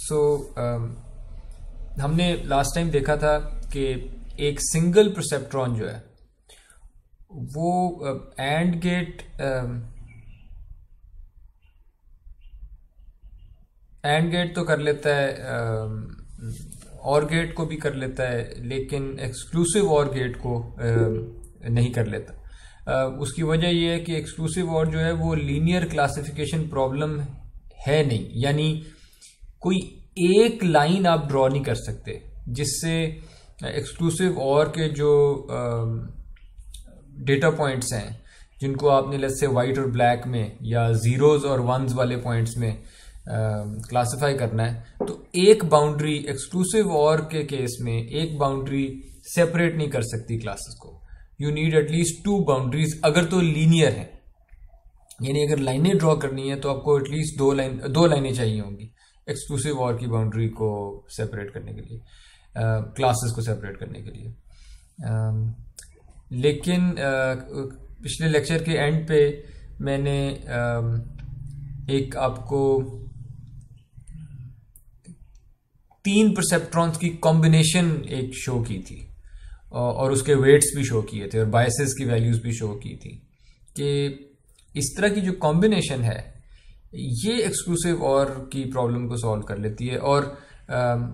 सो हमने last time देखा था कि एक सिंगल परसेप्ट्रॉन जो है वो एंड गेट तो कर लेता है, और गेट को भी कर लेता है, लेकिन एक्सक्लूसिव और गेट को नहीं कर लेता। उसकी वजह यह है कि एक्सक्लूसिव और जो है वो लीनियर क्लासिफिकेशन प्रॉब्लम है नहीं, यानी कोई एक लाइन आप ड्रॉ नहीं कर सकते जिससे एक्सक्लूसिव और के जो डेटा पॉइंट्स हैं जिनको आपने लेट्स से वाइट और ब्लैक में या जीरोज और वंस वाले पॉइंट्स में क्लासिफाई करना है, तो एक बाउंड्री एक्सक्लूसिव और के केस में एक बाउंड्री सेपरेट नहीं कर सकती क्लासेस को। यू नीड एटलीस्ट 2 बाउंड्रीज अगर तो लीनियर है, यानी अगर लाइनें ड्रॉ करनी है तो आपको एटलीस्ट दो लाइनें चाहिए होंगी एक्सक्लूसिव और की बाउंड्री को सेपरेट करने के लिए, क्लासेस को सेपरेट करने के लिए। लेकिन पिछले लेक्चर के एंड पे मैंने एक आपको 3 परसेप्ट्रॉन्स की कॉम्बिनेशन एक शो की थी और उसके वेट्स भी शो किए थे और बायसेस की वैल्यूज भी शो की थी कि इस तरह की जो कॉम्बिनेशन है ये एक्सक्लूसिव और की प्रॉब्लम को सॉल्व कर लेती है। और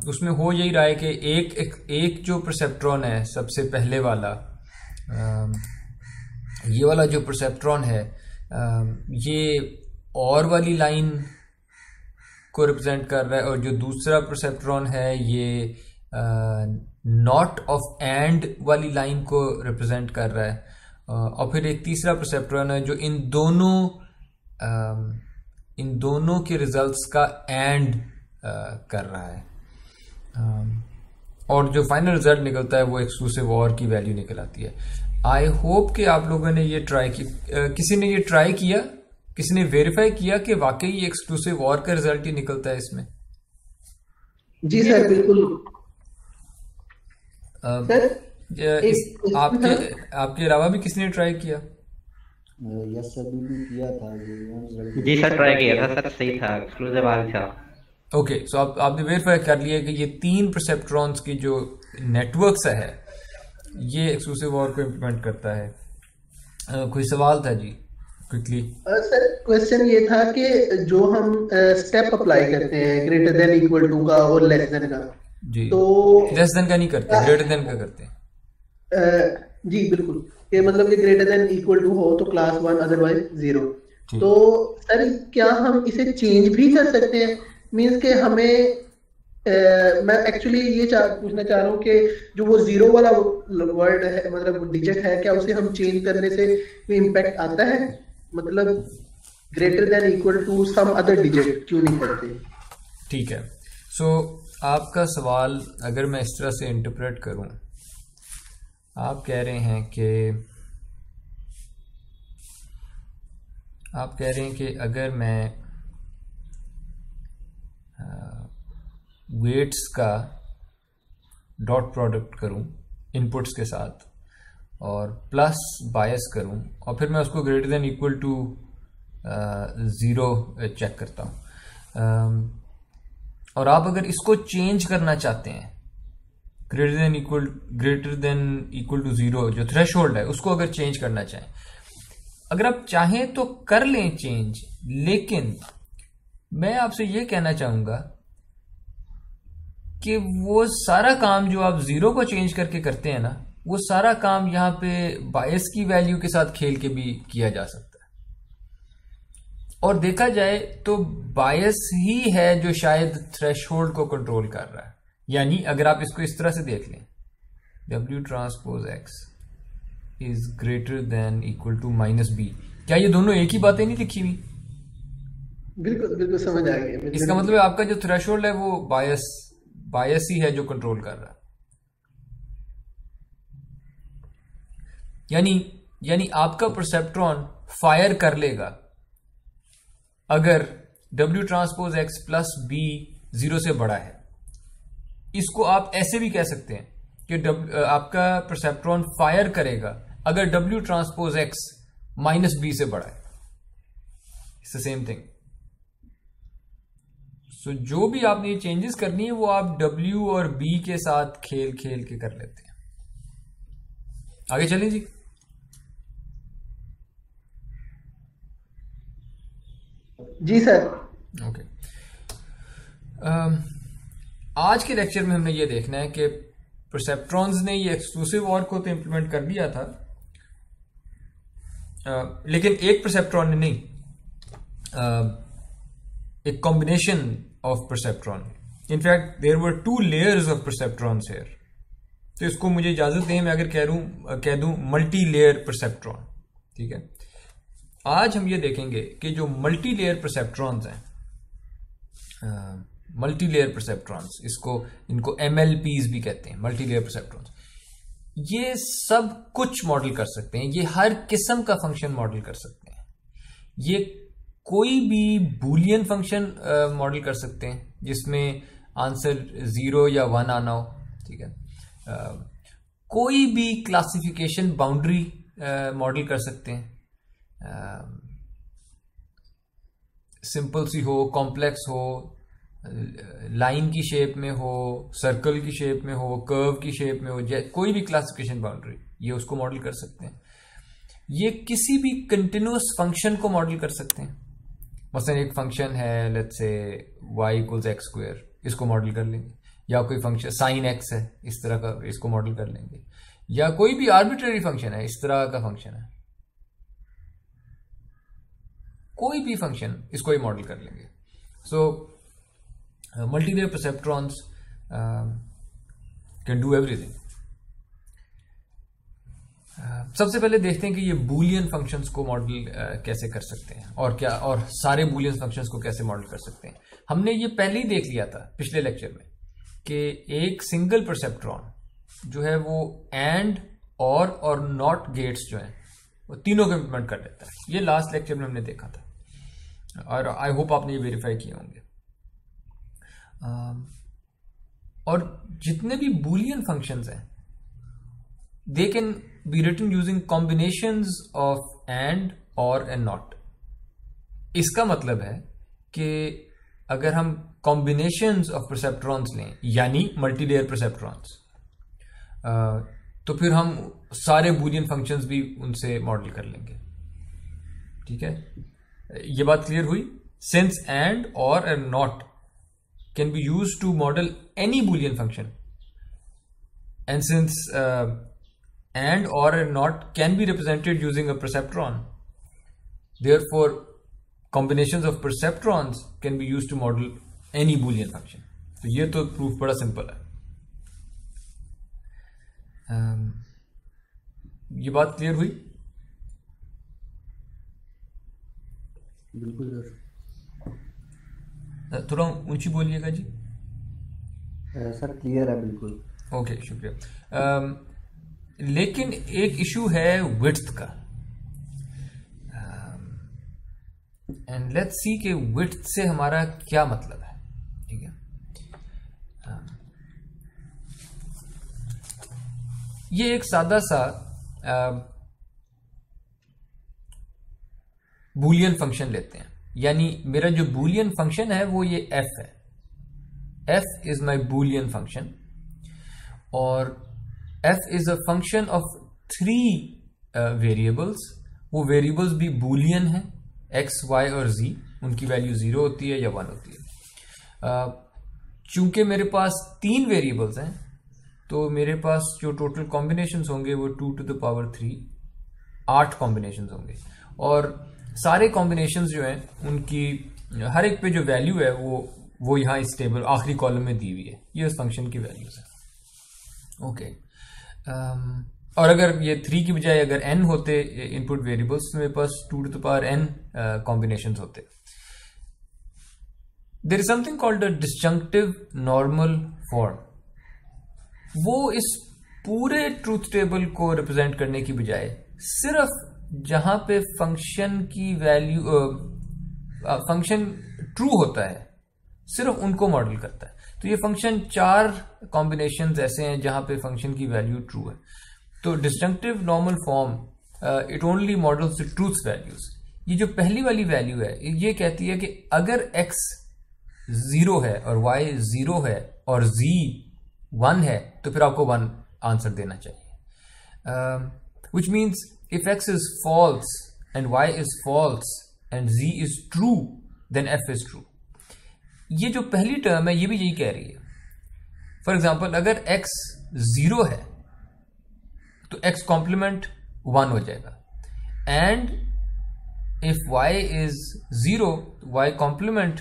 उसमें हो यही रहा है कि एक जो परसेप्ट्रॉन है सबसे पहले वाला, ये वाला जो परसेप्ट्रॉन है ये और वाली लाइन को रिप्रेजेंट कर रहा है, और जो दूसरा परसेप्ट्रॉन है ये नॉट ऑफ एंड वाली लाइन को रिप्रेजेंट कर रहा है, और फिर एक तीसरा परसेप्ट्रॉन है जो इन दोनों के रिजल्ट्स का एंड कर रहा है, और जो फाइनल रिजल्ट निकलता है वो एक्सक्लूसिव और की वैल्यू निकल आती है। आई होप कि आप लोगों ने ये ट्राई की, किसी ने ये ट्राई किया, किसी ने वेरीफाई किया कि वाकई एक्सक्लूसिव और का रिजल्ट ही निकलता है इसमें? जी सर, बिल्कुल सर। आपके अलावा भी किसी ने ट्राई किया? यस सर, बिल्कुल किया था। जी सर, ट्राई किया था सर, सही था, एक्सक्लूसिव आर था। ओके, सो आपने वेरीफाई कर लिया कि ये 3 परसेप्ट्रॉन्स की जो नेटवर्क्स है ये एक्सक्लूसिव और को इम्प्लीमेंट करता है। कोई सवाल था जी क्विकली? सर क्वेश्चन ये था कि जो हम स्टेप अप्लाई करते हैं ग्रेटर देन इक्वल टू का और लेस देन का, जी, तो लेस देन का नहीं करते, ग्रेटर देन का करते हैं। जी बिल्कुल, कि मतलब कि ग्रेटर देन इक्वल टू हो तो क्लास 1 अदरवाइज 0। तो सर क्या हम इसे चेंज भी कर सकते हैं? मीन्स के हमें मैं एक्चुअली ये पूछना चाह रहा हूँ कि जो वो 0 वाला वर्ड है, मतलब डिजिट है, क्या उसे हम चेंज करने से कोई इम्पैक्ट आता है? मतलब greater than equal to some other digit क्यों नहीं करते? ठीक है, सो आपका सवाल अगर मैं इस तरह से इंटरप्रेट करूं, आप कह रहे हैं कि अगर मैं वेट्स का डॉट प्रोडक्ट करूं इनपुट्स के साथ और प्लस बायस करूं और फिर मैं उसको greater than equal to 0 check करता हूं, और आप अगर इसको चेंज करना चाहते हैं ग्रेटर देन इक्वल टू 0 जो थ्रेशोल्ड है उसको अगर चेंज करना चाहें, अगर आप चाहें तो कर लें चेंज, लेकिन मैं आपसे ये कहना चाहूंगा कि वो सारा काम जो आप 0 को चेंज करके करते हैं ना, वो सारा काम यहां पे बायस की वैल्यू के साथ खेल के भी किया जा सकता है, और देखा जाए तो बायस ही है जो शायद थ्रेशोल्ड को कंट्रोल कर रहा है। यानी अगर आप इसको इस तरह से देख लें, W transpose X is greater than equal to -B, क्या ये दोनों एक ही बातें नहीं लिखी हुई? बिल्कुल बिल्कुल समझ आ गया। इसका मतलब है आपका जो थ्रेशोल्ड है वो बायस ही है जो कंट्रोल कर रहा है। यानी आपका परसेप्ट्रॉन फायर कर लेगा अगर W transpose X plus B 0 से बड़ा है। इसको आप ऐसे भी कह सकते हैं कि आपका परसेप्ट्रॉन फायर करेगा अगर W ट्रांसपोज X -B से बड़ा है। It's the same thing. So जो भी आपने ये चेंजेस करनी है वो आप W और B के साथ खेल खेल के कर लेते हैं। आगे चलें जी। जी सर। ओके, आज के लेक्चर में हमने ये देखना है कि परसेप्ट्रॉन्स ने ये एक्सक्लूसिव ऑर को तो इम्प्लीमेंट कर दिया था, लेकिन एक परसेप्ट्रॉन ने नहीं, एक combination of perceptron. In fact there were 2 layers of perceptrons here. तो इसको मुझे इजाजत दें, मैं अगर कह दूं मल्टी लेयर परसेप्ट्रॉन, ठीक है। आज हम ये देखेंगे कि जो मल्टी लेयर परसेप्ट्रॉन्स हैं, मल्टी लेयर परसेप्ट्रॉन्स, इनको MLPs भी कहते हैं, मल्टी लेयर परसेप्ट्रॉन्स, ये सब कुछ मॉडल कर सकते हैं, ये हर किस्म का फंक्शन मॉडल कर सकते हैं, ये कोई भी बूलियन फंक्शन मॉडल कर सकते हैं जिसमें आंसर 0 या 1 आना हो, ठीक है। कोई भी क्लासिफिकेशन बाउंड्री मॉडल कर सकते हैं, सिंपल सी हो, कॉम्प्लेक्स हो, लाइन की शेप में हो, सर्कल की शेप में हो, कर्व की शेप में हो, कोई भी क्लासिफिकेशन बाउंड्री ये उसको मॉडल कर सकते हैं। ये किसी भी कंटिन्यूअस फंक्शन को मॉडल कर सकते हैं। मसलन एक फंक्शन है, लेट्स से y = x², इसको मॉडल कर लेंगे, या कोई फंक्शन sin x है, इस तरह का, इसको मॉडल कर लेंगे, या कोई भी आर्बिट्रेरी फंक्शन है, इस तरह का फंक्शन है, कोई भी फंक्शन, इसको ही मॉडल कर लेंगे। So multilayer perceptrons can do everything. सबसे पहले देखते हैं कि ये बूलियन फंक्शंस को मॉडल कैसे कर सकते हैं, और क्या, और सारे बूलियन फंक्शंस को कैसे मॉडल कर सकते हैं। हमने ये पहले ही देख लिया था पिछले लेक्चर में कि एक सिंगल परसेप्ट्रॉन जो है वो एंड और नॉट गेट्स जो हैं वो तीनों को इम्प्लीमेंट कर देता है। ये लास्ट लेक्चर में हमने देखा था, और आई होप आपने ये वेरीफाई किए होंगे। और जितने भी बूलियन फंक्शंस हैं, they can be written using combinations of and, or and not. इसका मतलब है कि अगर हम कॉम्बिनेशंस ऑफ परसेप्ट्रॉन्स लें, यानी मल्टीलेयर परसेप्ट्रॉन्स, तो फिर हम सारे बूलियन फंक्शंस भी उनसे मॉडल कर लेंगे, ठीक है। ये बात क्लियर हुई? Since and or and not can be used to model any boolean function, and since and or and not can be represented using a perceptron, therefore combinations of perceptrons can be used to model any boolean function. तो ये तो proof बड़ा simple है। ये बात clear हुई? बिल्कुल sir. थोड़ा ऊंची बोलिएगा जी। सर क्लियर है बिल्कुल। ओके, शुक्रिया। लेकिन एक इशू है विड्थ का, एंड लेट्स सी कि विड्थ से हमारा क्या मतलब है, ठीक है। ये एक सादा सा बूलियन फंक्शन लेते हैं, यानी मेरा जो बूलियन फंक्शन है वो ये f है। f is my Boolean function, और f is a function of 3 variables. वो वेरिएबल्स भी बूलियन है, x, y और z, उनकी वैल्यू 0 होती है या 1 होती है। चूंकि मेरे पास 3 वेरिएबल्स हैं, तो मेरे पास जो टोटल कॉम्बिनेशंस होंगे वो 2 to the power 3, 8 कॉम्बिनेशंस होंगे। और सारे कॉम्बिनेशंस जो हैं उनकी हर एक पे जो वैल्यू है वो यहाँ इस टेबल आखिरी कॉलम में दी हुई है। ये उस फंक्शन की वैल्यूज है, ओके। और अगर ये 3 की बजाय अगर n होते इनपुट वेरिएबल्स, तो मेरे पास 2 to the power n combinations होते। There is something called a disjunctive normal form. वो इस पूरे ट्रूथ टेबल को रिप्रेजेंट करने की बजाय सिर्फ जहां पे फंक्शन की वैल्यू, फंक्शन ट्रू होता है, सिर्फ उनको मॉडल करता है। तो ये फंक्शन 4 कॉम्बिनेशंस ऐसे हैं जहां पे फंक्शन की वैल्यू ट्रू है। तो disjunctive normal form it only models the truth values. ये जो पहली वाली वैल्यू है, ये कहती है कि अगर x 0 है और y 0 है और z 1 है तो फिर आपको 1 आंसर देना चाहिए. Which means if x is false and y is false and z is true then f is true. ये जो पहली टर्म है ये भी यही कह रही है. फॉर एग्जाम्पल अगर x 0 है तो x कॉम्प्लीमेंट 1 हो जाएगा, and if y is 0 y complement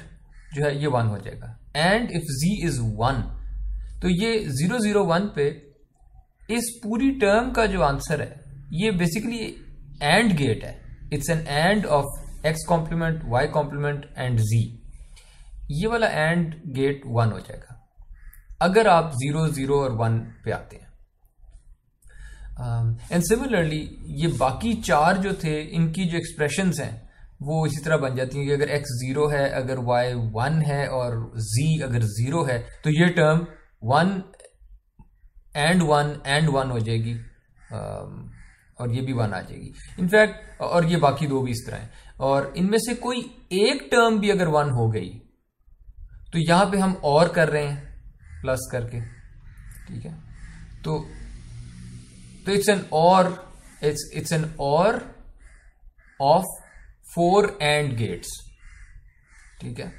जो है ये 1 हो जाएगा, एंड इफ z इज 1 तो ये 0 0 1 पे इस पूरी टर्म का जो आंसर है ये बेसिकली एंड गेट है. It's an and of x complement y complement and z. ये वाला एंड गेट 1 हो जाएगा अगर आप 0 0 और 1 पे आते हैं. एंड सिमिलरली ये बाकी चार जो थे इनकी जो एक्सप्रेशंस हैं वो इसी तरह बन जाती हैं कि अगर x 0 है, अगर y 1 है और z अगर 0 है तो ये टर्म 1 एंड 1 हो जाएगी, और ये भी 1 आ जाएगी. इनफैक्ट और ये बाकी दो भी इस तरह हैं, और इनमें से कोई एक टर्म भी अगर 1 हो गई तो यहां पे हम और कर रहे हैं प्लस करके, ठीक है. तो इट्स एन और ऑफ 4 एंड गेट्स, ठीक है.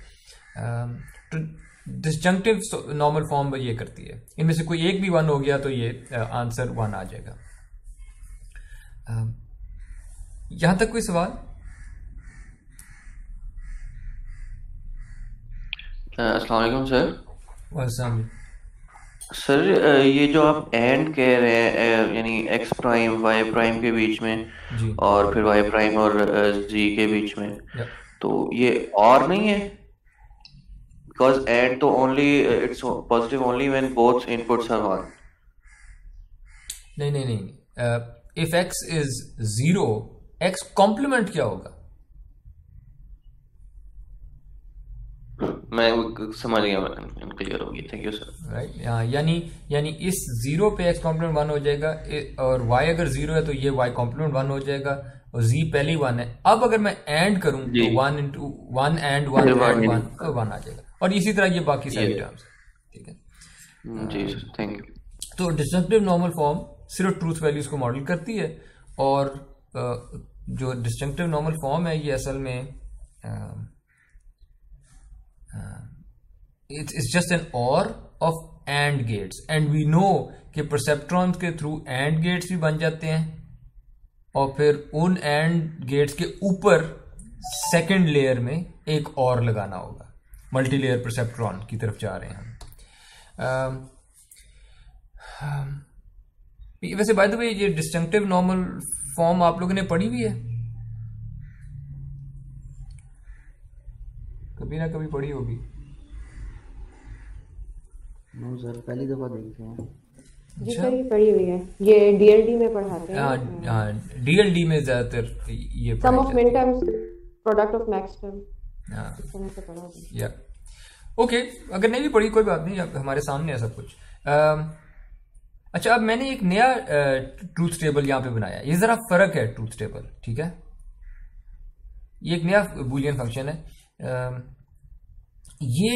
डिसजंक्टिव नॉर्मल फॉर्म ये करती है. इनमें से कोई एक भी 1 हो गया तो ये आंसर 1 आ जाएगा. यहां तक कोई सवाल? अस्सलाम वालेकुम सर. वालेकुम सर ये जो आप एंड कह रहे हैं यानी x प्राइम y प्राइम के बीच में जी. और फिर y प्राइम और z के बीच में, तो ये और नहीं है? बिकॉज एंड तो only it's positive only when both inputs are 1. नहीं. If x is 0 x complement क्या होगा? मैं समझ गया, क्लियर होगी. Thank you sir. राइट. यानी इस 0 पे x कॉम्प्लीमेंट 1 हो जाएगा, और y अगर 0 है तो ये y कॉम्प्लीमेंट 1 हो जाएगा, और z पहले ही 1 है. अब अगर मैं एंड करूं तो 1 into 1 and 1 and 1 तो 1 आ जाएगा, और इसी तरह ये बाकी सारी टर्म्स, ठीक है. जी सर, थैंक यू. तो डिस्जंक्टिव नॉर्मल फॉर्म सिर्फ ट्रूथ वैल्यूज को मॉडल करती है, और जो डिस्जंक्टिव नॉर्मल फॉर्म है ये असल में it's just an OR of AND gates, and we know कि परसेप्ट्रॉन्स के थ्रू AND gates भी बन जाते हैं, और फिर उन AND gates के ऊपर सेकेंड लेयर में एक OR लगाना होगा. मल्टी लेयर परसेप्ट्रॉन की तरफ जा रहे हैं हम. वैसे बाय द वे ये डिस्टिंक्टिव नॉर्मल फॉर्म आप लोगों ने पढ़ी हुई है? कभी ना कभी पढ़ी होगी. नो सर, पहली दफा देखते हैं. जी सर, ये पढ़ी हुई है, ये डीएलडी में पढ़ाते हैं. हाँ, डीएलडी में ज्यादातर ये सम ऑफ मिन terms, product of max term. हाँ, या ओके. अगर नहीं भी पढ़ी कोई बात नहीं, हमारे सामने है सब कुछ. अच्छा, अब मैंने एक नया ट्रूथ टेबल यहाँ पे बनाया. ये जरा फर्क है ट्रूथ टेबल, ठीक है. ये एक नया बूलियन फंक्शन है. ये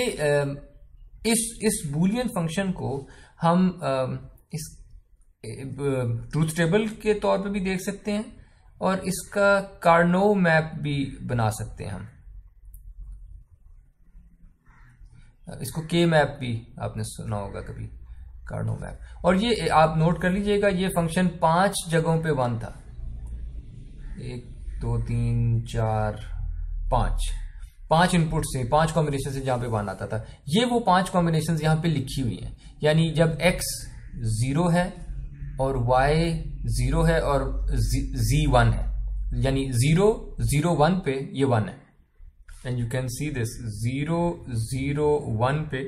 इस बूलियन फंक्शन को हम इस ट्रूथ टेबल के तौर पे भी देख सकते हैं, और इसका कार्नो मैप भी बना सकते हैं हम. इसको के मैप भी आपने सुना होगा कभी, कार्नो मैप. और ये आप नोट कर लीजिएगा, ये फंक्शन 5 जगहों पे 1 था. 1 2 3 4 5 इनपुट से, 5 कॉम्बिनेशन से जहां पे 1 आता था. ये वो 5 कॉम्बिनेशन यहां पे लिखी हुई हैं. यानी जब x 0 है और y 0 है और z 1 है, यानी 0 0 1 पे ये 1 है. And you can see this 0 0 1 पे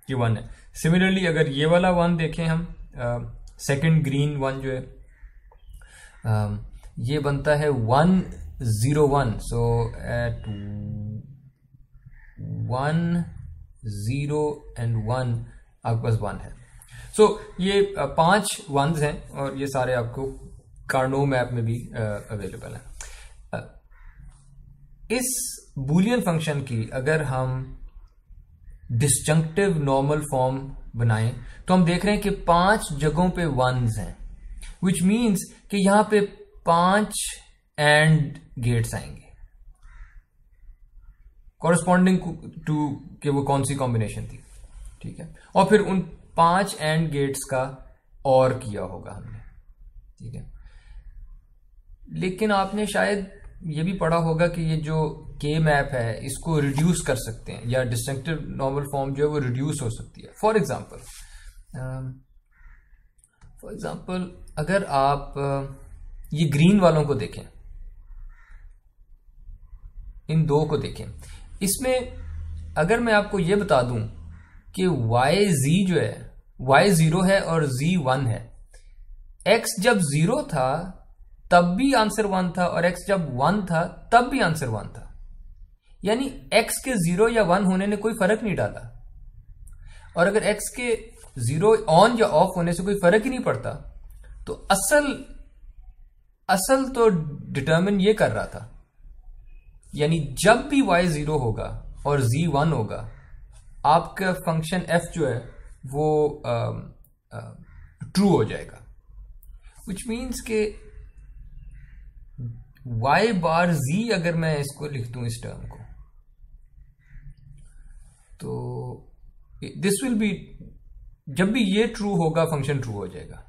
ये 1 है. सिमिलरली अगर ये वाला 1 देखें हम, सेकंड ग्रीन 1 जो है, ये बनता है 1 0 1. सो एट 1 0 एंड 1 आपके पास 1 है. सो ये 5 1s हैं, और ये सारे आपको कार्नो मैप में भी अवेलेबल है. इस बूलियन फंक्शन की अगर हम डिस्जंक्टिव नॉर्मल फॉर्म बनाएं तो हम देख रहे हैं कि 5 जगहों पे वंस हैं, विच मीन्स कि यहां पे 5 एंड गेट्स आएंगे कॉरस्पॉन्डिंग टू कि वो कौन सी कॉम्बिनेशन थी, ठीक है। और फिर उन 5 एंड गेट्स का और किया होगा हमने, ठीक है। लेकिन आपने शायद ये भी पढ़ा होगा कि ये जो के मैप है इसको रिड्यूस कर सकते हैं, या डिस्टिंक्टिव नॉर्मल फॉर्म जो है वो रिड्यूस हो सकती है। फॉर एग्जाम्पल अगर आप ये ग्रीन वालों को देखें, इन दो को देखें, इसमें अगर मैं आपको ये बता दूं कि YZ जो है Y 0 है और Z 1 है, X जब 0 था तब भी आंसर 1 था और X जब 1 था तब भी आंसर 1 था, यानी X के 0 या 1 होने ने कोई फर्क नहीं डाला। और अगर X के 0 ऑन या ऑफ होने से कोई फर्क ही नहीं पड़ता तो असल तो डिटरमिन ये कर रहा था, यानी जब भी Y 0 होगा और Z 1 होगा आपका फंक्शन f जो है वो ट्रू हो जाएगा, विच मीन्स के y बार z अगर मैं इसको लिख दूं इस टर्म को, तो दिस विल बी, जब भी ये ट्रू होगा फंक्शन ट्रू हो जाएगा।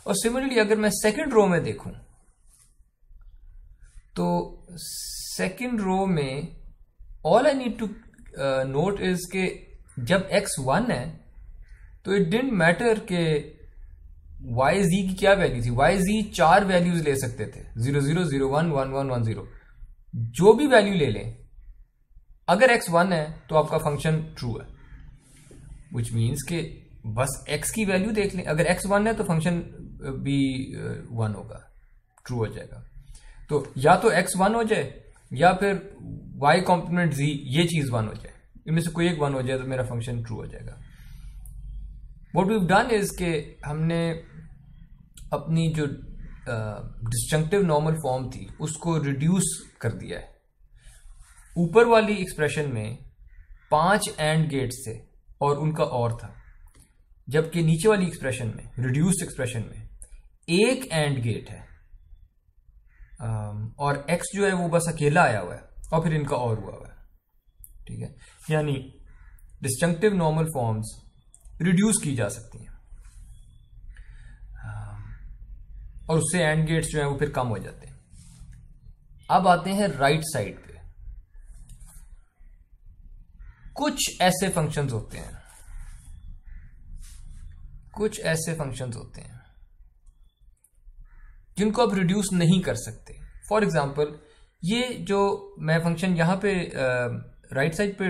और सिमिलरली अगर मैं सेकंड रो में देखूं तो सेकंड रो में all I need to note is के जब x 1 है तो इट डिडंट मैटर के YZ की क्या वैल्यू थी। YZ 4 वैल्यूज ले सकते थे, 0 0 0 1 1 1 1 0, जो भी वैल्यू ले लें, अगर x 1 है तो आपका फंक्शन ट्रू है, विच मीन्स के बस x की वैल्यू देख लें, अगर x 1 है तो फंक्शन भी 1 होगा, ट्रू हो जाएगा। तो या तो x 1 हो जाए या फिर y कॉम्प्लीमेंट z ये चीज 1 हो जाए, इनमें से कोई एक 1 हो जाए तो मेरा फंक्शन ट्रू हो जाएगा। What we have done is के हमने अपनी जो डिस्जंक्टिव नॉर्मल फॉर्म थी उसको रिड्यूस कर दिया है। ऊपर वाली एक्सप्रेशन में 5 एंड गेट्स थे और उनका और था, जबकि नीचे वाली एक्सप्रेशन में, रिड्यूस्ड एक्सप्रेशन में, एक एंड गेट है और x जो है वो बस अकेला आया हुआ है और फिर इनका और हुआ है, ठीक है। यानी डिस्जंक्टिव नॉर्मल फॉर्म्स रिड्यूस की जा सकती हैं और उससे एंड गेट्स जो हैं वो फिर कम हो जाते हैं। अब आते हैं राइट साइड पे। कुछ ऐसे फंक्शंस होते हैं, कुछ ऐसे फंक्शंस होते हैं जिनको आप रिड्यूस नहीं कर सकते। फॉर एग्जाम्पल ये जो मैं फंक्शन यहां पे राइट साइड पे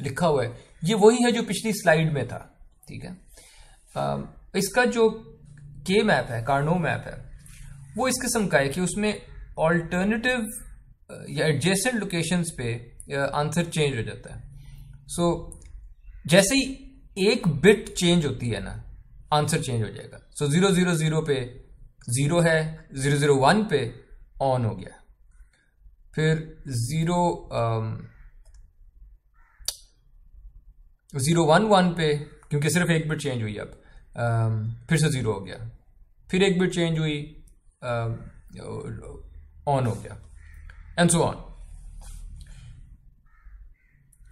लिखा हुआ है, ये वही है जो पिछली स्लाइड में था, ठीक है। इसका जो के मैप है, कार्नो मैप है, वो इस किस्म का है कि उसमें ऑल्टरनेटिव या एडजेसेंट लोकेशंस पे आंसर चेंज हो जाता है। सो जैसे ही एक बिट चेंज होती है ना, आंसर चेंज हो जाएगा। सो 0 0 0 पे 0 है, 0 0 1 पे ऑन हो गया, फिर 0 0 1 1 पे, क्योंकि सिर्फ एक बिट चेंज हुई अब, फिर से 0 हो गया, फिर एक बिट चेंज हुई, ऑन हो गया, एंड सो ऑन।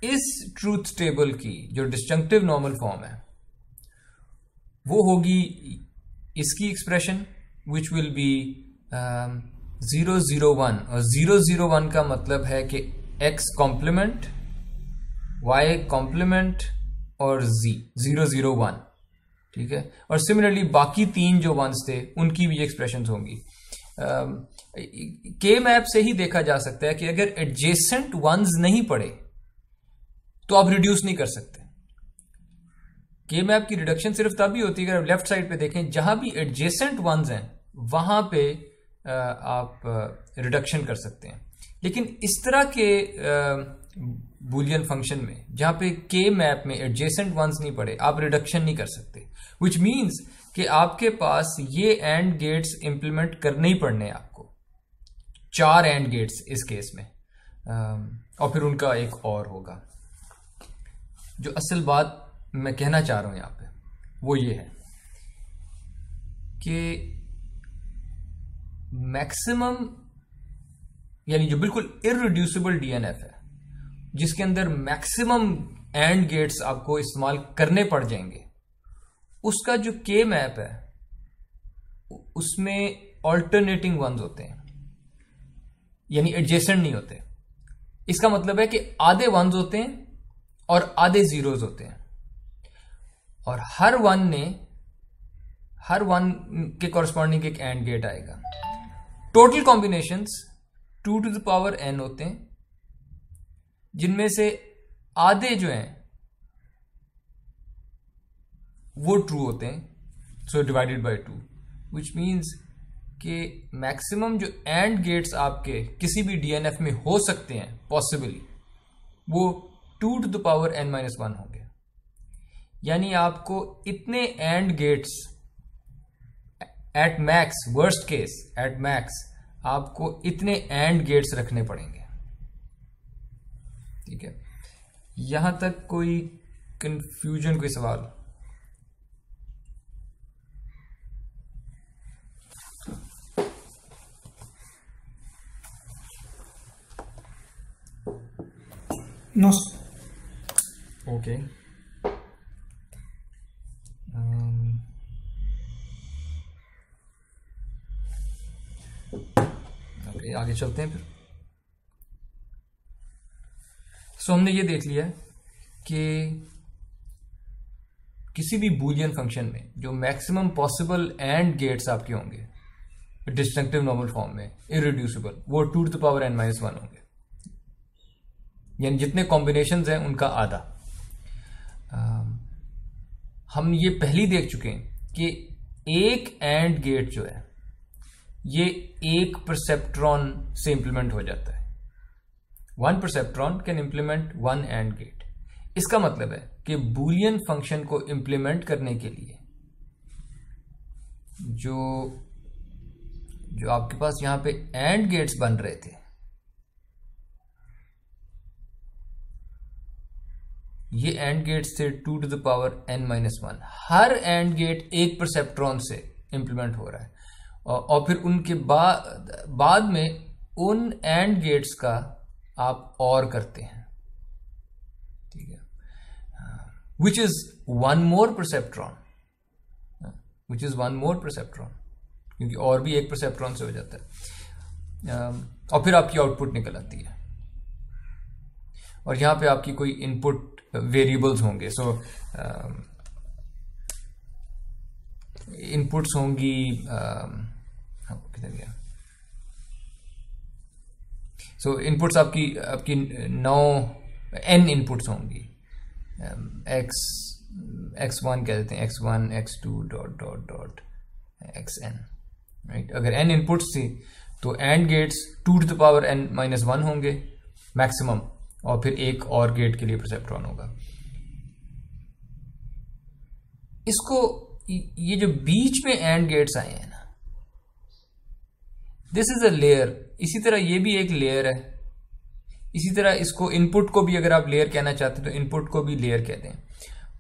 इस ट्रूथ टेबल की जो डिस्जंक्टिव नॉर्मल फॉर्म है वो होगी इसकी एक्सप्रेशन, विच विल बी 0 0 1, और 0 0 1 का मतलब है कि x कॉम्प्लीमेंट, y कॉम्प्लीमेंट और z 0 0 1, ठीक है। और सिमिलरली बाकी 3 जो वंस थे उनकी भी एक्सप्रेशंस होंगी। के मैप से ही देखा जा सकता है कि अगर एडजेसेंट वंस नहीं पड़े तो आप रिड्यूस नहीं कर सकते। के मैप की रिडक्शन सिर्फ तभी होती है अगर आप लेफ्ट साइड पे देखें, जहां भी एडजेसेंट वंस हैं वहां पे आप रिडक्शन कर सकते हैं। लेकिन इस तरह के बूलियन फंक्शन में जहां पे के मैप में एडजेसेंट वंस नहीं पड़े, आप रिडक्शन नहीं कर सकते, विच मीन्स कि आपके पास ये एंड गेट्स इंप्लीमेंट करने ही पड़ने हैं आपको, 4 एंड गेट्स इस केस में, और फिर उनका एक और होगा। जो असल बात मैं कहना चाह रहा हूं यहां पे वो ये है कि मैक्सिमम यानी जो बिल्कुल इररिड्यूसिबल डीएनएफ है, जिसके अंदर मैक्सिमम एंड गेट्स आपको इस्तेमाल करने पड़ जाएंगे, उसका जो के मैप है उसमें ऑल्टरनेटिंग वंस होते हैं, यानी एडजेसेंट नहीं होते। इसका मतलब है कि आधे वंस होते हैं और आधे जीरोज होते हैं, और हर वन के कॉरस्पॉन्डिंग एक एंड गेट आएगा। Total combinations 2 to the power n होते हैं, जिनमें से आधे जो हैं वो ट्रू होते हैं, so divided by 2, which means कि मैक्सिमम जो एंड गेट्स आपके किसी भी डीएनएफ में हो सकते हैं पॉसिबली, वो 2 to the power n-1 होंगे। यानी आपको इतने and gates at max, worst case at max, आपको इतने एंड गेट्स रखने पड़ेंगे। ठीक है, यहां तक कोई कंफ्यूजन, कोई सवाल? नो। ओके, आगे चलते हैं फिर। सो हमने ये देख लिया कि किसी भी बूलियन फंक्शन में जो मैक्सिमम पॉसिबल एंड गेट्स आपके होंगे डिस्टिंक्टिव नॉर्मल फॉर्म में, इररिड्यूसिबल, वो 2 to the power n-1 होंगे, यानी जितने कॉम्बिनेशंस हैं उनका आधा। हम ये पहले ही देख चुके हैं कि एक एंड गेट जो है ये एक परसेप्ट्रॉन से इंप्लीमेंट हो जाता है। 1 perceptron can implement 1 and gate. इसका मतलब है कि बूलियन फंक्शन को इंप्लीमेंट करने के लिए जो आपके पास यहां पे एंड गेट्स बन रहे थे, ये एंड गेट्स थे 2 to the power n-1। हर एंड गेट एक परसेप्ट्रॉन से इंप्लीमेंट हो रहा है, और फिर उनके बाद में उन एंड गेट्स का आप और करते हैं। ठीक है, which is one more perceptron, क्योंकि और भी एक परसेप्ट्रॉन से हो जाता है, और फिर आपकी आउटपुट निकल आती है, और यहां पे आपकी कोई इनपुट वेरिएबल्स होंगे। सो इनपुट्स होंगी, किधर गया? सो इनपुट्स आपकी 9 इनपुट्स होंगी, x1 कह देते हैं, x1 x2 dot xn, right. अगर n इनपुट्स थी तो and gets 2 to the power n-1 होंगे मैक्सिमम, और फिर एक और गेट के लिए परसेप्ट्रॉन होगा। इसको, ये जो बीच में एंड गेट्स आए हैं ना, दिस इज अ लेयर। इसी तरह ये भी एक लेयर है, इसी तरह इसको इनपुट को भी अगर आप लेयर कहना चाहते हैं तो इनपुट को भी लेयर कहते हैं,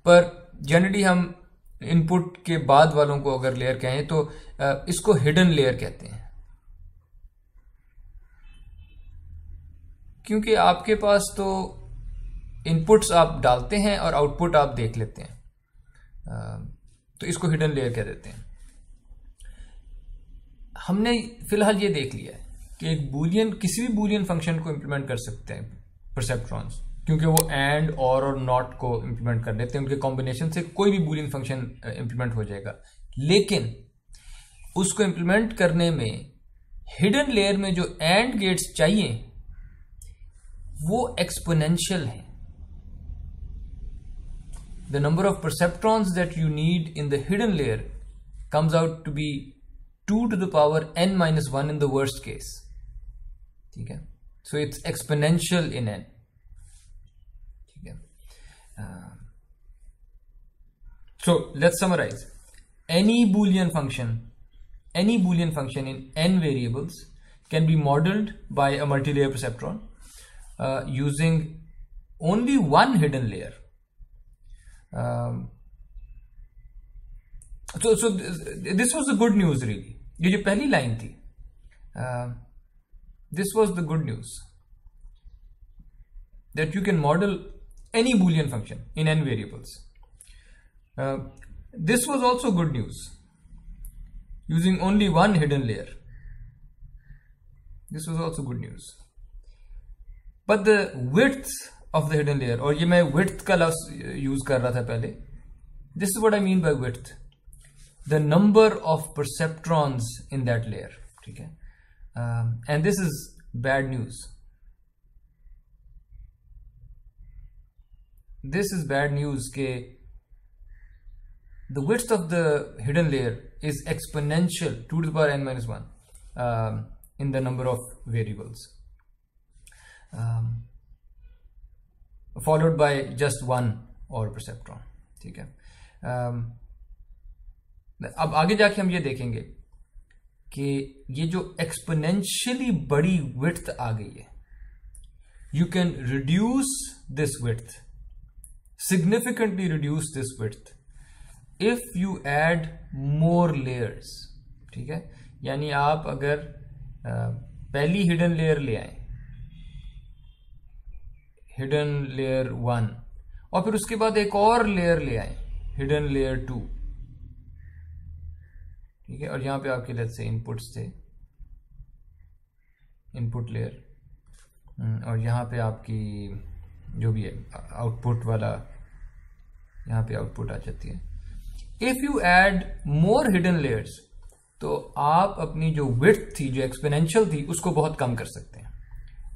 पर जनरली हम इनपुट के बाद वालों को अगर लेयर कहें तो इसको हिडन लेयर कहते हैं, क्योंकि आपके पास तो इनपुट्स आप डालते हैं और आउटपुट आप देख लेते हैं, तो इसको हिडन लेयर कह देते हैं। हमने फिलहाल ये देख लिया है कि एक बूलियन, किसी भी बूलियन फंक्शन को इंप्लीमेंट कर सकते हैं परसेप्ट्रॉन्स, क्योंकि वो एंड और नॉट को इंप्लीमेंट कर देते हैं, उनके कॉम्बिनेशन से कोई भी बूलियन फंक्शन इंप्लीमेंट हो जाएगा। लेकिन उसको इंप्लीमेंट करने में हिडन लेयर में जो एंड गेट्स चाहिए वो एक्सपोनेंशियल है। The number of perceptrons that you need in the hidden layer comes out to be 2 to the power n-1 in the worst case. ठीक है, so it's exponential in n. ठीक है, so let's summarize. Any Boolean function in n variables can be modeled by a multi-layer perceptron using only one hidden layer. So this was the good news really. ये जो पहली line थी, this was the good news that you can model any Boolean function in n variables. This was also good news using only one hidden layer. This was also good news. But the width of the hidden layer, और ये मैं width का लफ्ज़ use कर रहा था पहले. This is what I mean by width. The number of perceptrons in that layer. ठीक है? And this is bad news. This is bad news के the width of the hidden layer is exponential 2 to the power n minus 1 in the number of variables, followed by just one or perceptron. ठीक है? अब आगे जाके हम ये देखेंगे कि ये जो एक्सपोनेंशियली बड़ी विड्थ आ गई है, you can reduce this width, significantly reduce this width if you add more layers. ठीक है? यानी आप अगर पहली हिडन लेयर ले आए, हिडन लेयर 1, और फिर उसके बाद एक और लेयर ले आए, हिडन लेयर 2. ठीक है? और यहां पे आपके लेट्स से इनपुट्स थे, इनपुट लेयर, और यहां पे आपकी जो भी है आउटपुट वाला, यहां पे आउटपुट आ जाती है. If you add more hidden layers, तो आप अपनी जो विड्थ थी, जो एक्सपोनेंशियल थी, उसको बहुत कम कर सकते हैं.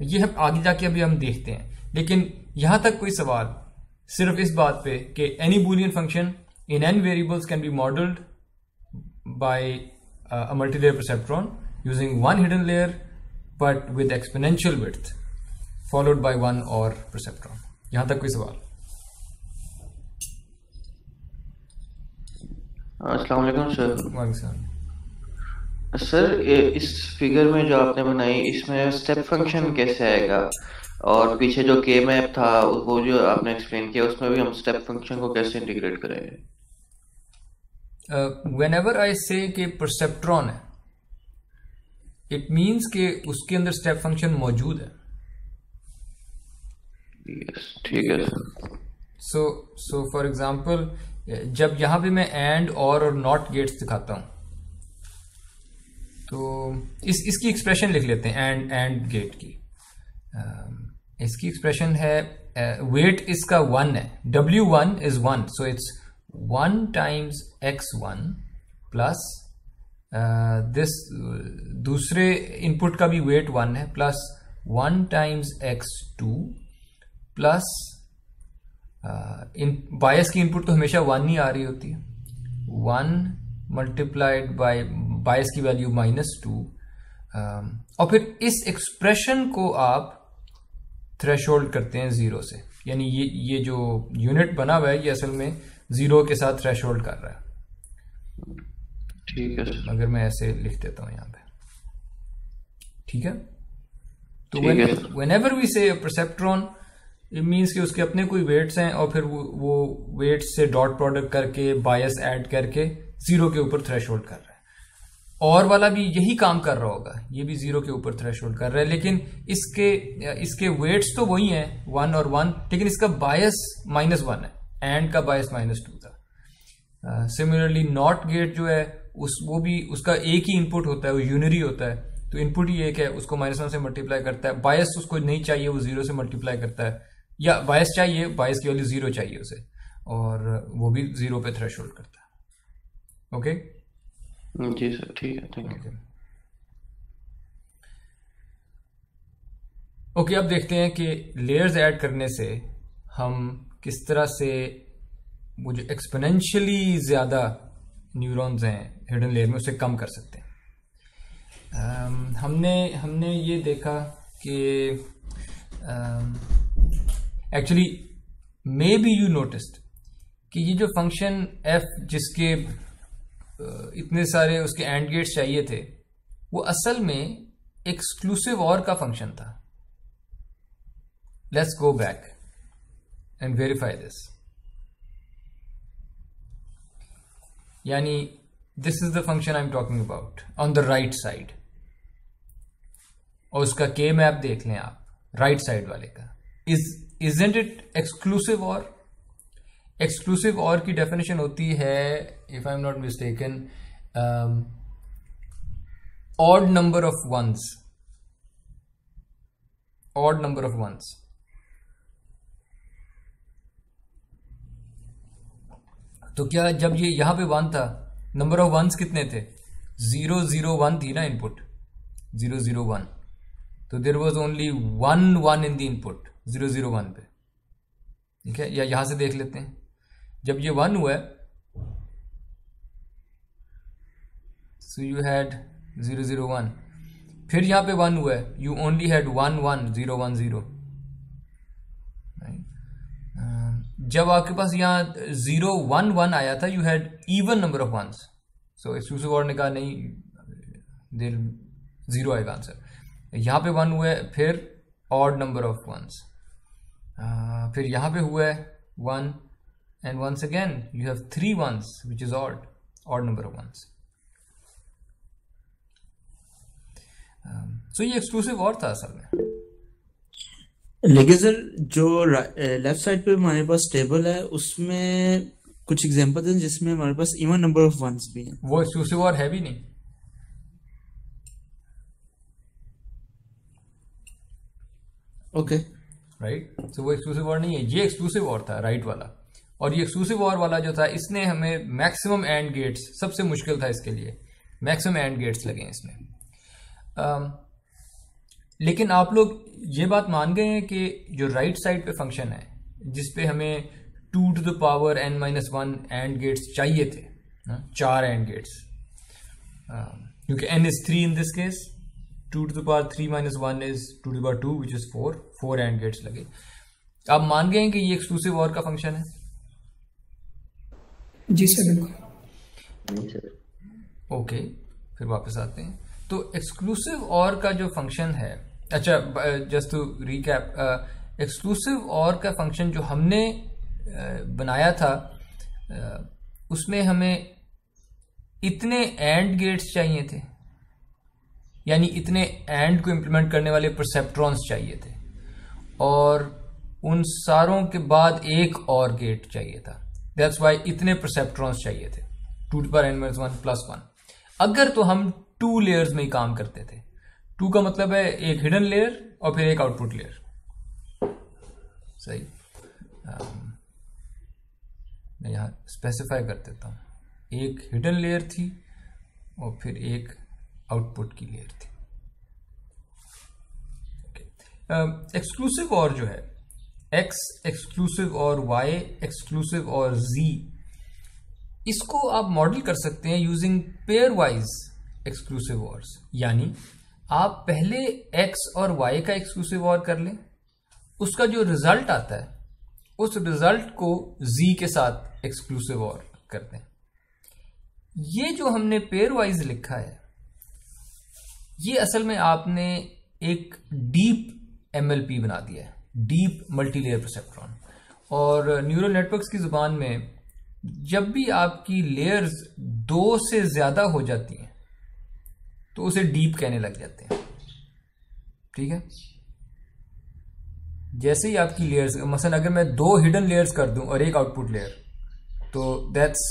ये हम आगे जाके अभी हम देखते हैं. लेकिन यहां तक कोई सवाल सिर्फ इस बात पे कि any Boolean function in n variables can be modelled by a multi-layer perceptron using one hidden layer but with exponential width followed by one or perceptron. यहां तक कोई सवाल? अस्सलाम वालेकुम सर. वालेकुम सलाम. सर इस फिगर में जो आपने बनाई, इसमें स्टेप फंक्शन कैसे आएगा? और पीछे जो के मैप था वो जो आपने एक्सप्लेन किया, उसमें भी हम स्टेप फंक्शन को कैसे इंटीग्रेट करेंगे? Whenever I say कि perceptron है, it means कि उसके अंदर स्टेप फंक्शन मौजूद है. Yes, ठीक है सर. So for example, जब यहां पे मैं and और नॉट गेट्स दिखाता हूं, तो इसकी एक्सप्रेशन लिख लेते हैं, and गेट की. इसकी एक्सप्रेशन है वेट इसका 1 है, W1 is 1, so it's 1 times x1 plus this दूसरे इनपुट का भी वेट 1 है, प्लस 1 times x2 प्लस बायस की इनपुट तो हमेशा 1 ही आ रही होती है, 1 मल्टीप्लाइड बाय बायस की वैल्यू -2. और फिर इस एक्सप्रेशन को आप थ्रेशोल्ड करते हैं 0 से. यानी ये जो यूनिट बना हुआ है, ये असल में 0 के साथ थ्रेशोल्ड कर रहा है. ठीक है सर. अगर मैं ऐसे लिख देता हूं यहां पे. ठीक है? तो whenever we say a perceptron, it means कि उसके अपने कोई वेट्स हैं, और फिर वो वेट्स से डॉट प्रोडक्ट करके बायस ऐड करके 0 के ऊपर थ्रेशोल्ड कर रहा है. और वाला भी यही काम कर रहा होगा, ये भी 0 के ऊपर थ्रेशोल्ड कर रहा है, लेकिन इसके वेट्स तो वही हैं 1 और 1, लेकिन इसका बायस -1 है, एंड का बायस -2 था. सिमिलरली नॉट गेट जो है वो भी उसका एक ही इनपुट होता है, वो यूनरी होता है, तो इनपुट ही एक है, उसको -1 से मल्टीप्लाई करता है. बायस उसको नहीं चाहिए, वो 0 से मल्टीप्लाई करता है, या बायस चाहिए, बायस की वैल्यू 0 चाहिए उसे, और वो भी 0 पे थ्रेशोल्ड करता है. ओके जी सर, ठीक है, थैंक यू. ओके, अब देखते हैं कि लेयर्स ऐड करने से हम किस तरह से वो जो एक्सपोनेंशियली ज्यादा न्यूरॉन्स हैं हिडन लेयर में, उसे कम कर सकते हैं. हमने ये देखा कि actually may be you noticed कि ये जो फंक्शन f जिसके इतने सारे उसके एंड गेट्स चाहिए थे, वो असल में एक्सक्लूसिव और का फंक्शन था. Let's go back and verify this. यानी this is the function I am talking about on the right side, और उसका के मैप देख लें आप राइट साइड वाले का. Isn't it exclusive or? Exclusive or की डेफिनेशन होती है, if I am not mistaken, odd number of ones. Odd number of ones. तो क्या जब ये यहां पे 1 था, नंबर ऑफ वंस कितने थे? 0 0 1 थी ना इनपुट, 0 0 1. तो there was only 1 1 in the input 0 0 1 पे. ठीक है, या यहां से देख लेते हैं. जब ये 1 हुआ है, सो यू हैड 0 0 1. फिर यहां पे 1 हुआ है, यू ओनली हैड 1 1 0 1 0. जब आपके पास यहाँ 0 1 1 आया था, you had even number of ones. So exclusive or ने कहा नहीं, देर 0 आएगा आंसर. यहाँ पे 1 हुआ है, फिर ऑड नंबर ऑफ वंस. फिर यहाँ पे हुआ है 1, and once again you have 3 ones which is odd number of ones. So ये एक्सक्लूसिव और था असल में. लेकिन सर जो लेफ्ट साइड पे हमारे पास टेबल है, उसमें कुछ एग्जांपल्स हैं जिसमें हमारे पास इवन नंबर ऑफ वंस भी हैं. वो एक्सक्लूसिव और है भी नहीं. Okay, right. तो वो एक्सक्लूसिव और नहीं है, ये एक्सक्लूसिव और था राइट वाला. और ये एक्सक्लूसिव और वाला जो था, इसने हमें मैक्सिमम एंड गेट्स, सबसे मुश्किल था इसके लिए, मैक्सिमम एंड गेट्स लगे इसमें. लेकिन आप लोग ये बात मान गए हैं कि जो राइट साइड पे फंक्शन है, जिसपे हमें 2 to the power n-1 and gates चाहिए थे, 4 एंड गेट्स, क्योंकि n is 3 in this case, 2 to the power 3 minus 1 is 2 to the power 2 which is 4 and gets लगे. आप मान गए हैं कि ये एक्सक्लूसिव और का फंक्शन है? जी सर, बिल्कुल. ओके, फिर वापस आते हैं. तो एक्सक्लूसिव और का जो फंक्शन है, अच्छा जस्ट टू रिकैप, एक्सक्लूसिव और का फंक्शन जो हमने बनाया था, उसमें हमें इतने एंड गेट्स चाहिए थे, यानी इतने एंड को इम्प्लीमेंट करने वाले परसेप्ट्रॉन्स चाहिए थे, और उन सारों के बाद एक और गेट चाहिए था. दैट्स वाई इतने परसेप्ट्रॉन्स चाहिए थे, 2 to the power n-1 plus 1. अगर तो हम 2 लेयर्स में ही काम करते थे. 2 का मतलब है एक हिडन लेयर और फिर एक आउटपुट लेयर. सही. मैं यहां स्पेसिफाई कर देता हूं, एक हिडन लेयर थी और फिर एक आउटपुट की लेयर थी. एक्सक्लूसिव और जो है, x एक्सक्लूसिव और y एक्सक्लूसिव और z, इसको आप मॉडल कर सकते हैं यूजिंग पेयर वाइज एक्सक्लूसिव ऑर्स. यानी आप पहले x और y का एक्सक्लूसिव और कर लें, उसका जो रिजल्ट आता है उस रिजल्ट को z के साथ एक्सक्लूसिव और कर दें. ये जो हमने पेयर वाइज लिखा है, ये असल में आपने एक डीप MLP बना दिया है, डीप मल्टीलेयर परसेप्ट्रॉन. और न्यूरल नेटवर्क्स की जुबान में जब भी आपकी लेयर्स 2 से ज्यादा हो जाती हैं तो उसे डीप कहने लग जाते हैं. ठीक है, जैसे ही आपकी लेयर्स, मसलन अगर मैं 2 हिडन लेयर्स कर दूं और एक आउटपुट लेयर, तो दैट्स